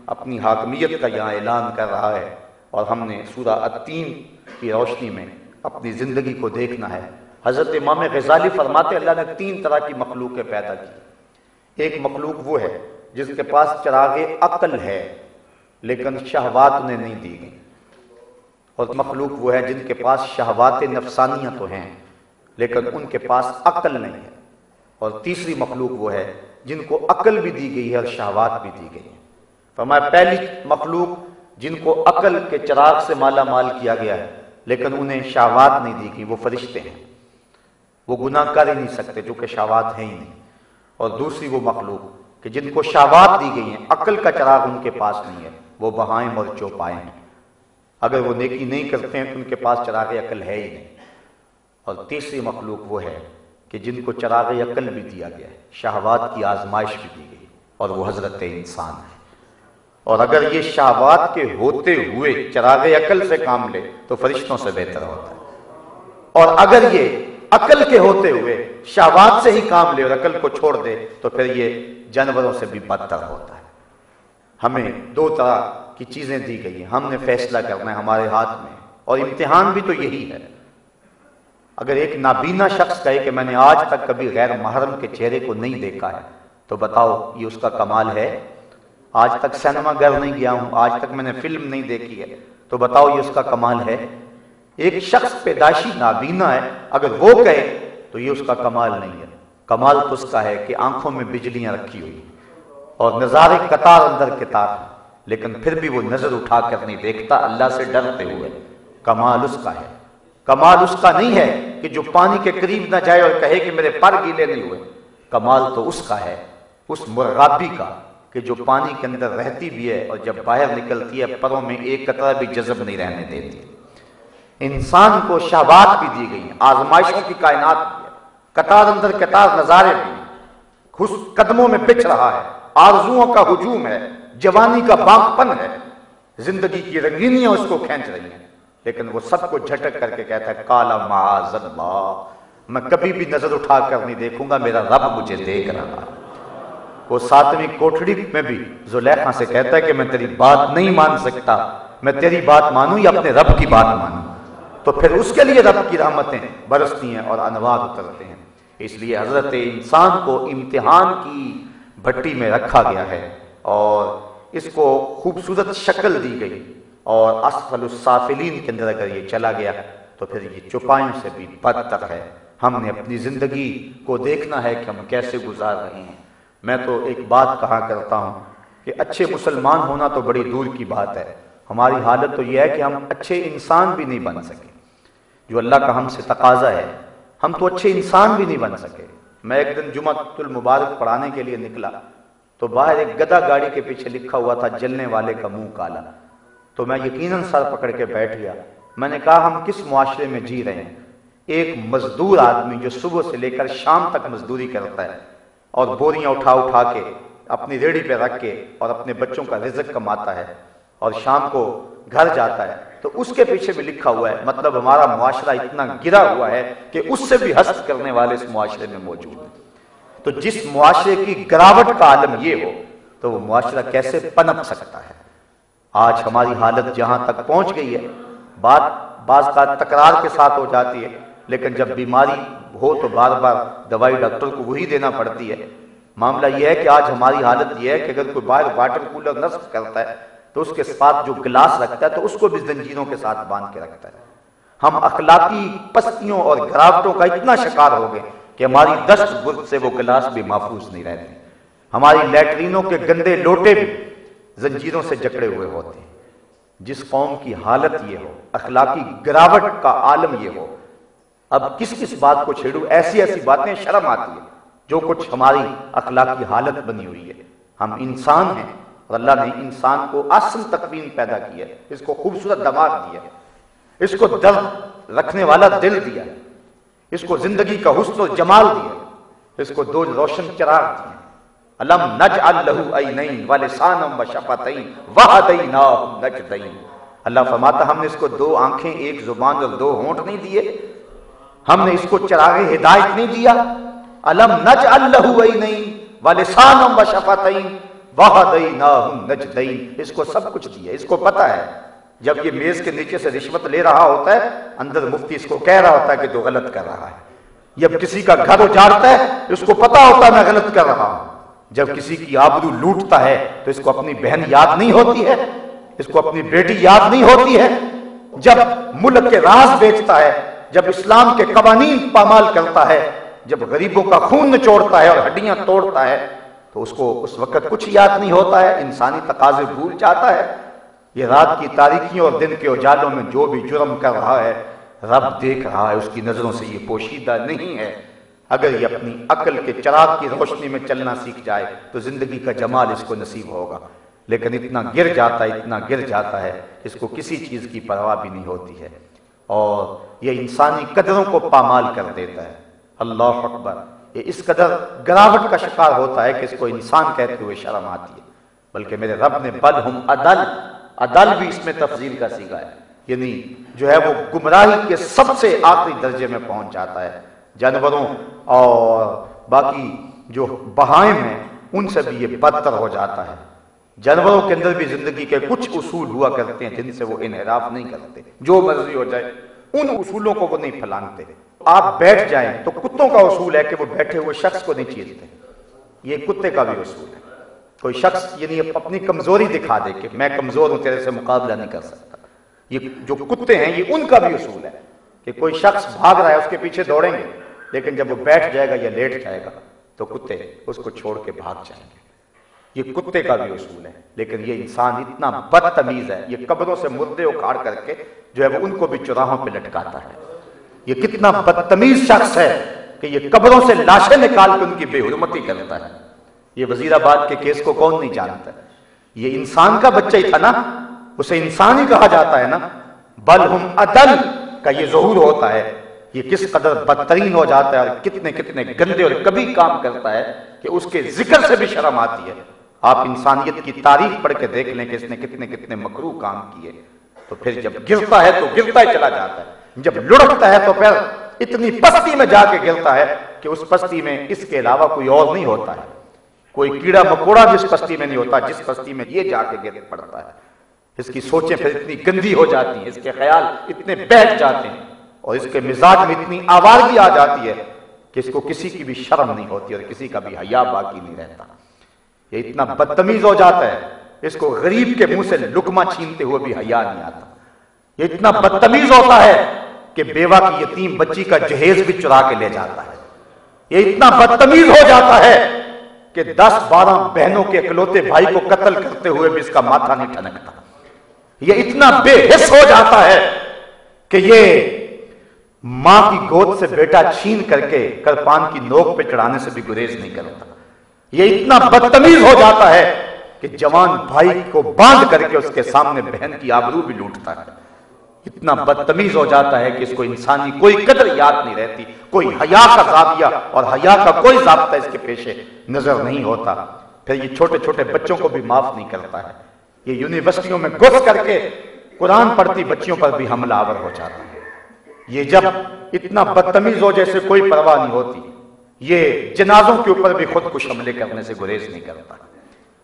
اپنی حاکمیت کا یہاں اعلان کر رہا ہے، اور ہم نے سورہ التین کی روشنی میں اپنی زندگی کو دیکھنا ہے۔ حضرت امام غزالی فرماتے اللہ نے 3 طرح کی مخلوقیں پیدا کی۔ ایک مخلوق وہ ہے جس کے پاس چراغ عقل ہے لیکن شہوات انہیں نہیں دی گئی، اور مخلوق وہ ہے جن کے پاس شہوات نفسانیہ تو ہیں لیکن ان کے پاس عقل نہیں ہے، اور تیسری مخلوق وہ ہے جن کو عقل بھی دی گئی ہے اور شہوات بھی دی گئی ہے۔ فرمایا پہلی مخلوق جن کو عقل کے چراغ سے مالا مال کیا گیا ہے لیکن انہیں شہوات نہیں دی گئی، وہ فرشتے ہیں، وہ گناہ کر ہی نہیں سکتے چونکہ شہوات ہیں ہی نہیں۔ اور دوسری وہ مخلوق کہ جن کو شہوات دی گئی ہیں، عقل کا چراغ ان کے پاس نہیں ہے، وہ بہائم اور چوپائے ہیں، اگر وہ نیکی نہیں کرتے ہیں تو ان کے پاس چراغ عقل ہے ہی نہیں۔ اور تیسری مخلوق وہ ہے کہ جن کو چراغ عقل بھی دیا گیا ہے، شہوات کی آزمائش بھی دی گئی، اور وہ حضرت انسان ہے۔ اور اگر یہ شہوات کے ہوتے ہوئے چراغ عقل سے کام لے تو فرشتوں سے بہتر ہوتا ہے، اور اگر یہ عقل کے ہوتے ہوئے شہوات سے ہی کام لے اور عقل کو چھوڑ دے تو پھر یہ جانوروں سے بھی بدتر ہوتا ہے۔ ہمیں 2 طرح کی چیزیں دی گئی ہیں، ہم نے فیصلہ کرنا ہے، ہمارے ہاتھ میں، اور امتحان بھی تو یہی ہے۔ اگر ایک نابینا شخص کہے کہ میں نے آج تک کبھی غیر محرم کے چہرے کو نہیں دیکھا ہے تو بتاؤ یہ اس کا کمال ہے؟ آج تک سینما گھر نہیں گیا ہوں، آج تک میں نے فلم نہیں دیکھی ہے تو بتاؤ یہ اس کا کمال ہے؟ ایک شخص پیدائشی نابینا ہے، اگر وہ کہے تو یہ اس کا کمال نہیں ہے۔ کمال تو اس کا ہے کہ آنکھوں میں بجلیاں رکھی ہوئی اور نظارے قطار اندر قطار ہیں لیکن پھر بھی وہ نظر اٹھا کر نہیں دیکھتا اللہ سے ڈرتے ہوئے، کمال اس کا ہے۔ کمال اس کا نہیں ہے کہ جو پانی کے قریب نہ جائے اور کہے کہ میرے پر گیلے نہیں ہوئے، کمال تو اس کا ہے، اس مرغابی کا کہ جو پانی کے اندر رہتی بھی ہے اور جب باہر نکلتی ہے پروں میں ایک قطرہ بھی جذب نہیں رہنے دیتی۔ انسان کو شہوات بھی دی گئی ہیں، آزمائشوں کی کائنات بھی ہے، قطار اندر قطار نظارے بھی ہیں، قدموں میں بچھ رہا ہے، آرزوؤں کا ہجوم ہے، جوانی کا بانک پن ہے، زندگی کی رنگینیاں اس کو کھینچ رہی ہیں، لیکن وہ سب کو جھٹک کر کے کہتا ہے کالا معاذ اللہ، میں کبھی بھی نظر اٹھا کر نہیں دیکھوں گا، میرا رب مجھے دیکھ رہا ہے۔ وہ 7ویں کوٹھڑی میں بھی زلیخا سے کہتا ہے کہ میں تیری بات نہیں مان سکتا، میں تیری بات مانوں یا اپنے رب کی بات مانوں؟ تو پھر اس کے لیے رب کی رحمتیں برستی ہیں اور انوار اترتے ہیں۔ اس لیے حضرت انسان کو امتحان کی بھٹی میں رکھا گیا ہے اور اس کو خوبصورت شکل دی گئی، اور اسفل السافلین کے اندر اگر یہ چلا گیا تو پھر یہ چوپایوں سے بھی بدتر ہے۔ ہم نے اپنی زندگی کو دیکھنا ہے کہ ہم کیسے گزار رہے ہیں۔ میں تو ایک بات کہا کرتا ہوں کہ اچھے مسلمان ہونا تو بڑی دور کی بات ہے، ہماری حالت تو یہ ہے کہ ہم اچھے انسان بھی نہیں بن سکے، جو اللہ کا ہم سے تقاضا ہے، ہم تو اچھے انسان بھی نہیں بن سکے۔ میں ایک دن جمعہ المبارک پڑھانے کے لیے نکلا تو باہر ایک گدھا گاڑی کے پیچھے لکھا ہوا تھا جلنے والے کا منہ کالا، تو میں یقیناً سر پکڑ کے بیٹھ گیا۔ میں نے کہا ہم کس معاشرے میں جی رہے ہیں؟ ایک مزدور آدمی جو صبح سے لے کر شام تک مزدوری کرتا ہے اور بوریاں اٹھا کے اپنی ریڑھی پہ رکھ کے اور اپنے بچوں کا رزق کماتا ہے اور شام کو گھر جاتا ہے، تو اس کے پیچھے بھی لکھا ہوا ہے، مطلب ہمارا معاشرہ اتنا گرا ہوا ہے کہ اس سے بھی حسد کرنے والے اس معاشرے میں موجود ہیں۔ تو جس معاشرے کی گراوٹ کا عالم یہ ہو تو وہ معاشرہ کیسے پنپ سکتا ہے؟ آج ہماری حالت جہاں تک پہنچ گئی ہے، بات بعض کا تکرار کے ساتھ ہو جاتی ہے، لیکن جب بیماری ہو تو بار بار دوائی ڈاکٹر کو وہی دینا پڑتی ہے۔ معاملہ یہ ہے کہ آج ہماری حالت یہ ہے کہ اگر کوئی باہر واٹر کولر نصب کرتا ہے تو اس کے ساتھ جو گلاس رکھتا ہے تو اس کو بھی زنجیروں کے ساتھ باندھ کے رکھتا ہے۔ ہم اخلاقی پستیوں اور گراوٹوں کا اتنا شکار ہو گئے کہ ہماری دست برد سے وہ گلاس بھی محفوظ نہیں رہتے، ہماری لیٹرینوں کے گندے لوٹے بھی زنجیروں سے جکڑے ہوئے ہوتے ہیں۔ جس قوم کی حالت یہ ہو، اخلاقی گراوٹ کا عالم یہ ہو، اب کس بات کو چھیڑوں؟ ایسی باتیں شرم آتی ہے جو کچھ ہماری اخلاقی حالت بنی ہوئی ہے۔ ہم انسان ہیں اور اللہ نے انسان کو اصل تکوین پیدا کی ہے، اس کو خوبصورت دماغ دیا ہے، اس کو درد رکھنے والا دل دیا ہے، اس کو زندگی کا حسن و جمال دیا ہے، اس کو دو روشن چراغ دیے۔ الم نجعل لہ عینین ولسانا وشفتین وہدیناہ النجدین۔ اللہ فرماتا ہم نے اس کو دو آنکھیں، ایک زبان اور دو ہونٹ نہیں دیے، ہم نے اس کو چراغ ہدایت نہیں دیا۔ الم نجعل لہ عینین ولسانا وشفتین وہدیناہ النجدین، اس کو سب کچھ دیا، اس کو پتا ہے جب یہ میز کے نیچے سے رشوت لے رہا ہوتا ہے، اندر مفتی اس کو کہہ رہا ہوتا ہے کہ تو غلط کر رہا ہے۔ جب کسی کا گھر اجاڑتا ہے اس کو پتا ہوتا ہے میں غلط کر رہا ہوں۔ جب کسی کی آبرو لوٹتا ہے تو اس کو اپنی بہن یاد نہیں ہوتی ہے، اس کو اپنی بیٹی یاد نہیں ہوتی ہے۔ جب ملک کے راز بیچتا ہے، جب اسلام کے قوانین پامال کرتا ہے، جب غریبوں کا خون نچوڑتا ہے اور ہڈیاں توڑتا ہے تو اس کو اس وقت کچھ یاد نہیں ہوتا ہے، انسانی تقاضے بھول جاتا ہے۔ یہ رات کی تاریکیوں اور دن کے اجالوں میں جو بھی جرم کر رہا ہے رب دیکھ رہا ہے، اس کی نظروں سے یہ پوشیدہ نہیں ہے۔ اگر یہ اپنی عقل کے چراغ کی روشنی میں چلنا سیکھ جائے تو زندگی کا جمال اس کو نصیب ہوگا، لیکن اتنا گر جاتا ہے اس کو کسی چیز کی پرواہ بھی نہیں ہوتی ہے اور یہ انسانی قدروں کو پامال کر دیتا ہے۔ اللہ اکبر، یہ اس قدر گراوٹ کا شکار ہوتا ہے کہ اس کو انسان کہتے ہوئے شرم آتی ہے۔ بلکہ میرے رب نے بل ہم عدل بھی اس میں تفضیل کا صیغہ ہے، یعنی جو ہے وہ گمراہی کے سب سے آخری درجے میں پہنچ جاتا ہے۔ جانوروں اور باقی جو بہائم ہیں ان سے بھی یہ بدتر ہو جاتا ہے۔ جانوروں کے اندر بھی زندگی کے کچھ اصول ہوا کرتے ہیں جن سے وہ انحراف نہیں کرتے، جو مرضی ہو جائے ان اصولوں کو وہ نہیں پھلانگتے۔ آپ بیٹھ جائیں تو کتوں کا اصول ہے کہ وہ بیٹھے ہوئے شخص کو نہیں چیرتے، یہ کتے کا بھی اصول ہے۔ کوئی شخص یعنی اپنی کمزوری دکھا دے کہ میں کمزور ہوں، تیرے سے مقابلہ نہیں کر سکتا، یہ جو کتے ہیں یہ ان کا بھی اصول ہے کہ کوئی شخص بھاگ رہا ہے اس کے پیچھے دوڑیں گے، لیکن جب وہ بیٹھ جائے گا یا لیٹ جائے گا تو کتے اس کو چھوڑ کے بھاگ جائیں گے، یہ کتے کا بھی اصول ہے۔ لیکن یہ انسان اتنا بدتمیز ہے، یہ قبروں سے مردے اکھاڑ کر کے جو ہے وہ ان کو بھی چراہوں پہ لٹکاتا ہے۔ یہ کتنا بدتمیز شخص ہے کہ یہ قبروں سے لاشیں نکال کے ان کی بے حرمتی کرتا ہے۔ یہ وزیر آباد کے کیس کو کون نہیں جانتا؟ یہ انسان کا بچہ ہی تھا نا، اسے انسان ہی کہا جاتا ہے نا۔ بل ہم عدل کا یہ ظہور ہوتا ہے، یہ کس قدر بدترین ہو جاتا ہے اور کتنے گندے اور کبھی کام کرتا ہے کہ اس کے ذکر سے بھی شرم آتی ہے۔ آپ انسانیت کی تاریخ پڑھ کے دیکھ لیں کہ اس نے کتنے مکروہ کام کیے، تو پھر جب گرتا ہے تو گرتا ہی چلا جاتا ہے، جب لڑکتا ہے تو پھر اتنی پستی میں جا کے گرتا ہے کہ اس پستی میں اس کے علاوہ کوئی اور نہیں ہوتا ہے، کوئی کیڑا مکوڑا جس پستی میں نہیں ہوتا جس پستی میں یہ جا کے گر پڑتا ہے۔ اس کی سوچیں پھر اتنی گندی ہو جاتی ہیں، اس کے خیال اتنے بیٹھ جاتے ہیں اور اس کے مزاج میں اتنی آوارگی آ جاتی ہے کہ اس کو کسی کی بھی شرم نہیں ہوتی اور کسی کا بھی حیا باقی نہیں رہتا۔ یہ اتنا بدتمیز ہو جاتا ہے، اس کو غریب کے منہ سے لقمہ چھینتے ہوئے بھی حیا نہیں آتا۔ یہ اتنا بدتمیز ہوتا ہے کہ بیوہ کی یتیم بچی کا جہیز بھی چرا کے لے جاتا ہے۔ یہ اتنا بدتمیز ہو جاتا ہے کہ 10-12 بہنوں کے اکلوتے بھائی کو قتل کرتے ہوئے بھی اس کا ماتھا نہیں ٹھنکتا۔ یہ اتنا بے حس ہو جاتا ہے کہ یہ ماں کی گود سے بیٹا چھین کر کے کرپان کی نوک پہ چڑھانے سے بھی گریز نہیں کرتا۔ یہ اتنا بدتمیز ہو جاتا ہے کہ جوان بھائی کو باندھ کر کے اس کے سامنے بہن کی آبرو بھی لوٹتا ہے۔ اتنا بدتمیز ہو جاتا ہے کہ اس کو انسانی کوئی قدر یاد نہیں رہتی، کوئی حیا کا زاویہ اور حیا کا کوئی ضابطہ اس کے پیشے نظر نہیں ہوتا۔ پھر یہ چھوٹے چھوٹے بچوں کو بھی معاف نہیں کرتا ہے۔ یہ یونیورسٹیوں میں گھس کر کے قرآن پڑھتی بچیوں پر بھی حملہ آور ہو جاتا ہے۔ یہ جب اتنا بدتمیز ہو جیسے کوئی پرواہ نہیں ہوتی، یہ جنازوں کے اوپر بھی خود کش حملے کرنے سے گریز نہیں کرتا۔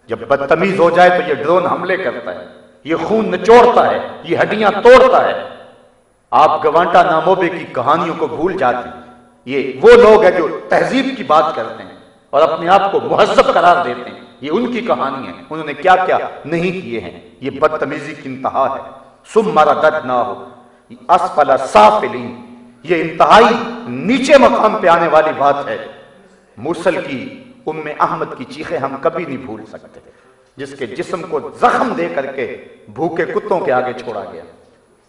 جب بدتمیز ہو جائے تو یہ ڈرون حملے کرتا ہے، یہ خون نچوڑتا ہے، یہ ہڈیاں توڑتا ہے۔ آپ گوانٹا ناموبے کی کہانیوں کو بھول جاتے ہیں۔ یہ وہ لوگ ہیں جو تہذیب کی بات کرتے ہیں اور اپنے آپ کو مہذب قرار دیتے ہیں، یہ ان کی کہانی ہے، انہوں نے کیا کیا نہیں کیے ہیں۔ یہ بدتمیزی کی انتہا ہے۔ ثم رددناہ اسفل سافلین، یہ انتہائی نیچے مقام پہ آنے والی بات ہے۔ موصل کی ام احمد کی چیخیں ہم کبھی نہیں بھول سکتے، جس کے جسم کو زخم دے کر کے بھوکے کتوں کے آگے چھوڑا گیا،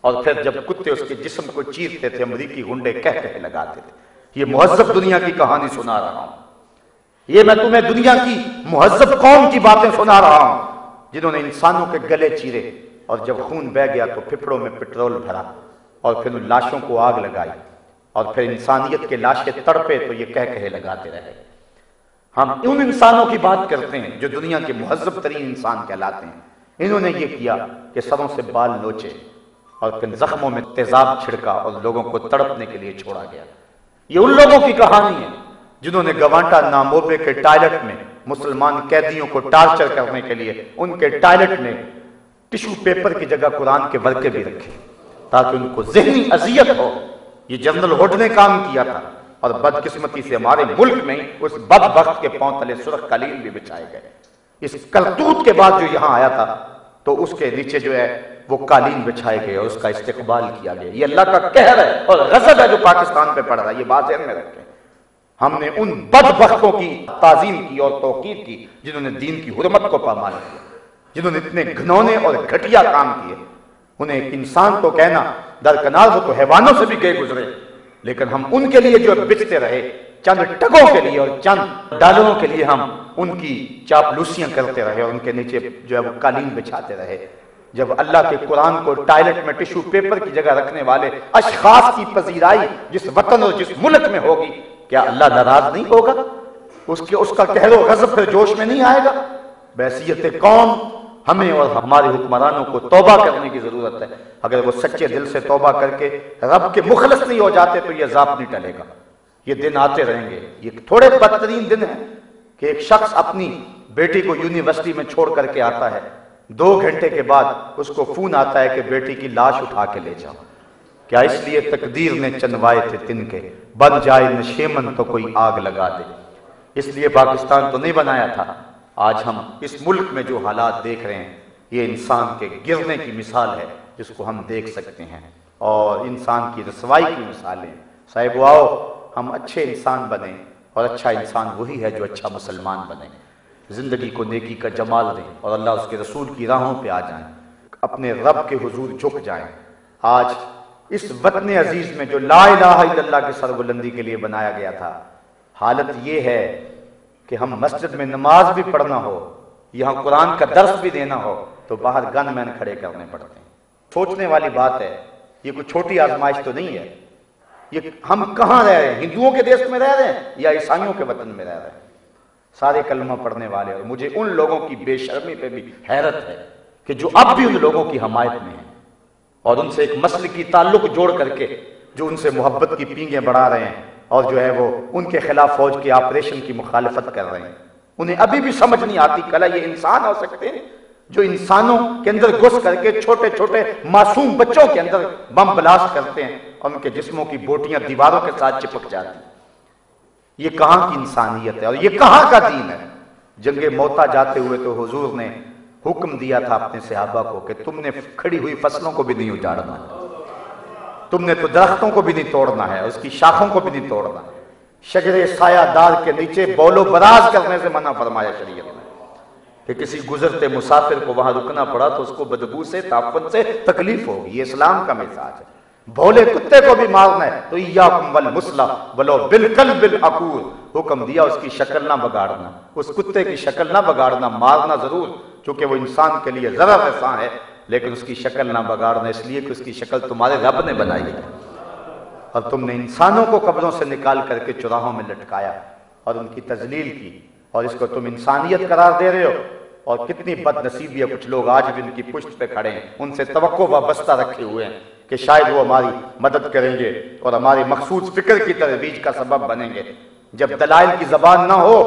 اور پھر جب کتے اس کے جسم کو چیرتے تھے امریکی گنڈے کہہ لگاتے تھے۔ یہ مہذب دنیا کی کہانی سنا رہا ہوں، یہ میں تمہیں دنیا کی مہذب قوم کی باتیں سنا رہا ہوں جنہوں نے انسانوں کے گلے چیرے، اور جب خون بہ گیا تو پھپھڑوں میں پٹرول بھرا اور پھر ان لاشوں کو آگ لگائی، اور پھر انسانیت کے لاشیں تڑپے تو یہ کہہ لگاتے رہے۔ ہم ان انسانوں کی بات کرتے ہیں جو دنیا کے مہذب ترین انسان کہلاتے ہیں۔ انہوں نے یہ کیا کہ سروں سے بال نوچے اور پھر زخموں میں تیزاب چھڑکا اور لوگوں کو تڑپنے کے لیے چھوڑا گیا۔ یہ ان لوگوں کی کہانی ہے جنہوں نے گوانٹا ناموبے کے ٹائلٹ میں مسلمان قیدیوں کو ٹارچر کرنے کے لیے ان کے ٹائلٹ میں ٹشو پیپر کی جگہ قرآن کے ورقے بھی رکھے تاکہ ان کو ذہنی اذیت ہو۔ یہ جنرل ہوڈ نے کام کیا تھا، اور بدقسمتی سے ہمارے ملک میں اس بدبخت کے پاؤں تلے سرخ قالین بھی بچھائے گئے۔ اس کرتوت کے بعد جو یہاں آیا تھا تو اس کے نیچے جو ہے وہ قالین بچھائے گئے اور اس کا استقبال کیا گیا۔ یہ اللہ کا قہر ہے اور غضب ہے جو پاکستان پہ پڑ رہا ہے، یہ بات ذہن میں رکھیں۔ ہم نے ان بدبختوں کی تعظیم کی اور توقیر کی جنہوں نے دین کی حرمت کو پامال کیا، جنہوں نے اتنے گھنونے اور گھٹیا کام کیے۔ انہیں ایک انسان تو کہنا درکنار، وہ تو حیوانوں سے بھی گئے گزرے، لیکن ہم ان کے لیے جو بچتے رہے، چند ٹگوں کے لیے اور چند ڈالروں کے لیے ہم ان کی چاپلوسیاں کرتے رہے اور ان کے نیچے جو ہے وہ قالین بچھاتے رہے۔ جب اللہ کے قرآن کو ٹائلٹ میں ٹشو پیپر کی جگہ رکھنے والے اشخاص کی پذیرائی جس وطن اور جس ملک میں ہوگی، کیا اللہ ناراض نہیں ہوگا؟ اس کا قہر و غضب پھر جوش میں نہیں آئے گا؟ بحیثیت قوم ہمیں اور ہمارے حکمرانوں کو توبہ کرنے کی ضرورت ہے۔ اگر وہ سچے دل سے توبہ کر کے رب کے مخلص نہیں ہو جاتے تو یہ عذاب نہیں ٹلے گا، یہ دن آتے رہیں گے۔ یہ تھوڑے بدترین دن ہیں کہ ایک شخص اپنی بیٹی کو یونیورسٹی میں چھوڑ کر کے آتا ہے، 2 گھنٹے کے بعد اس کو فون آتا ہے کہ بیٹی کی لاش اٹھا کے لے جاؤ۔ کیا اس لیے تقدیر نے چنوائے تھے تن کے، بن جائے نشیمن تو کوئی آگ لگا دے۔ اس لیے پاکستان تو نہیں بنایا تھا۔ آج ہم اس ملک میں جو حالات دیکھ رہے ہیں یہ انسان کے گرنے کی مثال ہے جس کو ہم دیکھ سکتے ہیں، اور انسان کی رسوائی کی مثالیں۔ صاحب آؤ ہم اچھے انسان بنیں، اور اچھا انسان وہی ہے جو اچھا مسلمان بنے، زندگی کو نیکی کا جمال دیں اور اللہ اس کے رسول کی راہوں پہ آ جائیں، اپنے رب کے حضور جھک جائیں۔ آج اس وطن عزیز میں جو لا الہ الا اللہ کی سربلندی کے لیے بنایا گیا تھا، حالت یہ ہے کہ ہم مسجد میں نماز بھی پڑھنا ہو، یہاں قرآن کا درس بھی دینا ہو تو باہر گن مین کھڑے کرنے پڑتے ہیں۔ سوچنے والی بات ہے، یہ کوئی چھوٹی آزمائش تو نہیں ہے۔ یہ ہم کہاں رہ رہے ہیں؟ ہندوؤں کے دیش میں رہ رہے ہیں یا عیسائیوں کے وطن میں رہ رہے ہیں؟ سارے کلمہ پڑھنے والے، اور مجھے ان لوگوں کی بے شرمی پہ بھی حیرت ہے کہ جو اب بھی ان لوگوں کی حمایت میں ہیں اور ان سے ایک مسلکی تعلق جوڑ کر کے جو ان سے محبت کی پینگیں بڑھا رہے ہیں اور جو ہے وہ ان کے خلاف فوج کے آپریشن کی مخالفت کر رہے ہیں۔ انہیں ابھی بھی سمجھ نہیں آتی کلا یہ انسان ہو سکتے ہیں جو انسانوں کے اندر گھس کر کے چھوٹے چھوٹے معصوم بچوں کے اندر بم بلاسٹ کرتے ہیں اور ان کے جسموں کی بوٹیاں دیواروں کے ساتھ چپک جاتی ہیں۔ یہ کہاں کی انسانیت ہے اور یہ کہاں کا دین ہے؟ جنگ موتا جاتے ہوئے تو حضور نے حکم دیا تھا اپنے صحابہ کو کہ تم نے کھڑی ہوئی فصلوں کو بھی نہیں اجاڑنا، تم نے تو درختوں کو بھی نہیں توڑنا ہے، اس کی شاخوں کو بھی نہیں توڑنا۔ شجر سایہ دار کے نیچے بول و براز کرنے سے منع فرمایا شریعت نے کہ کسی گزرتے مسافر کو وہاں رکنا پڑا تو اس کو بدبو سے تعفن سے تکلیف ہوگی۔ یہ اسلام کا مزاج ہے۔ بھولے کتے کو بھی مارنا ہے تو ایاکم والمثلی ولو بالکلب العقور، حکم دیا اس کی شکل نہ بگاڑنا، اس کتے کی شکل نہ بگاڑنا، مارنا ضرور چونکہ وہ انسان کے لیے ضرر رساں ہے، لیکن اس کی شکل نہ بگاڑنا اس لیے کہ اس کی شکل تمہارے رب نے بنائی ہے، اور تم نے انسانوں کو قبروں سے نکال کر کے چراہوں میں لٹکایا اور ان کی تذلیل کی، اور اس کو تم انسانیت قرار دے رہے ہو۔ اور کتنی بد نصیبی ہے، کچھ لوگ آج بھی ان کی پشت پہ کھڑے ہیں، ان سے توقع وابستہ رکھے ہوئے ہیں کہ شاید وہ ہماری مدد کریں گے اور ہماری مخصوص فکر کی ترویج کا سبب بنیں گے۔ جب دلائل کی زبان نہ ہو،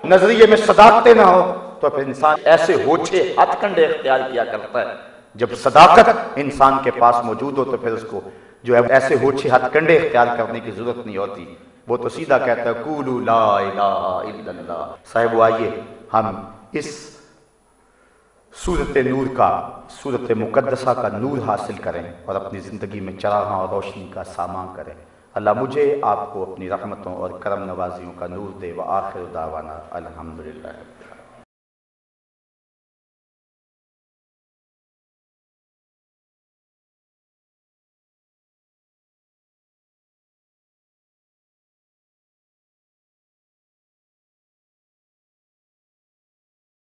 نظریے میں صداقتیں نہ ہو، تو پھر انسان ایسے ہوچے ہتھ کنڈے اختیار کیا کرتا ہے۔ جب صداقت انسان کے پاس موجود ہو تو پھر اس کو جو ہے ایسے ہوچے ہتھ کنڈے اختیار کرنے کی ضرورت نہیں ہوتی، وہ تو سیدھا کہتا ہے قولوا لا الہ الا اللہ۔ صاحب آئیے ہم اس سورت نور کا، سورت مقدسہ کا نور حاصل کریں اور اپنی زندگی میں چراغاں اور روشنی کا سامان کریں۔ اللہ مجھے آپ کو اپنی رحمتوں اور کرم نوازیوں کا نور دے۔ وآخر دعوانا الحمدللہ۔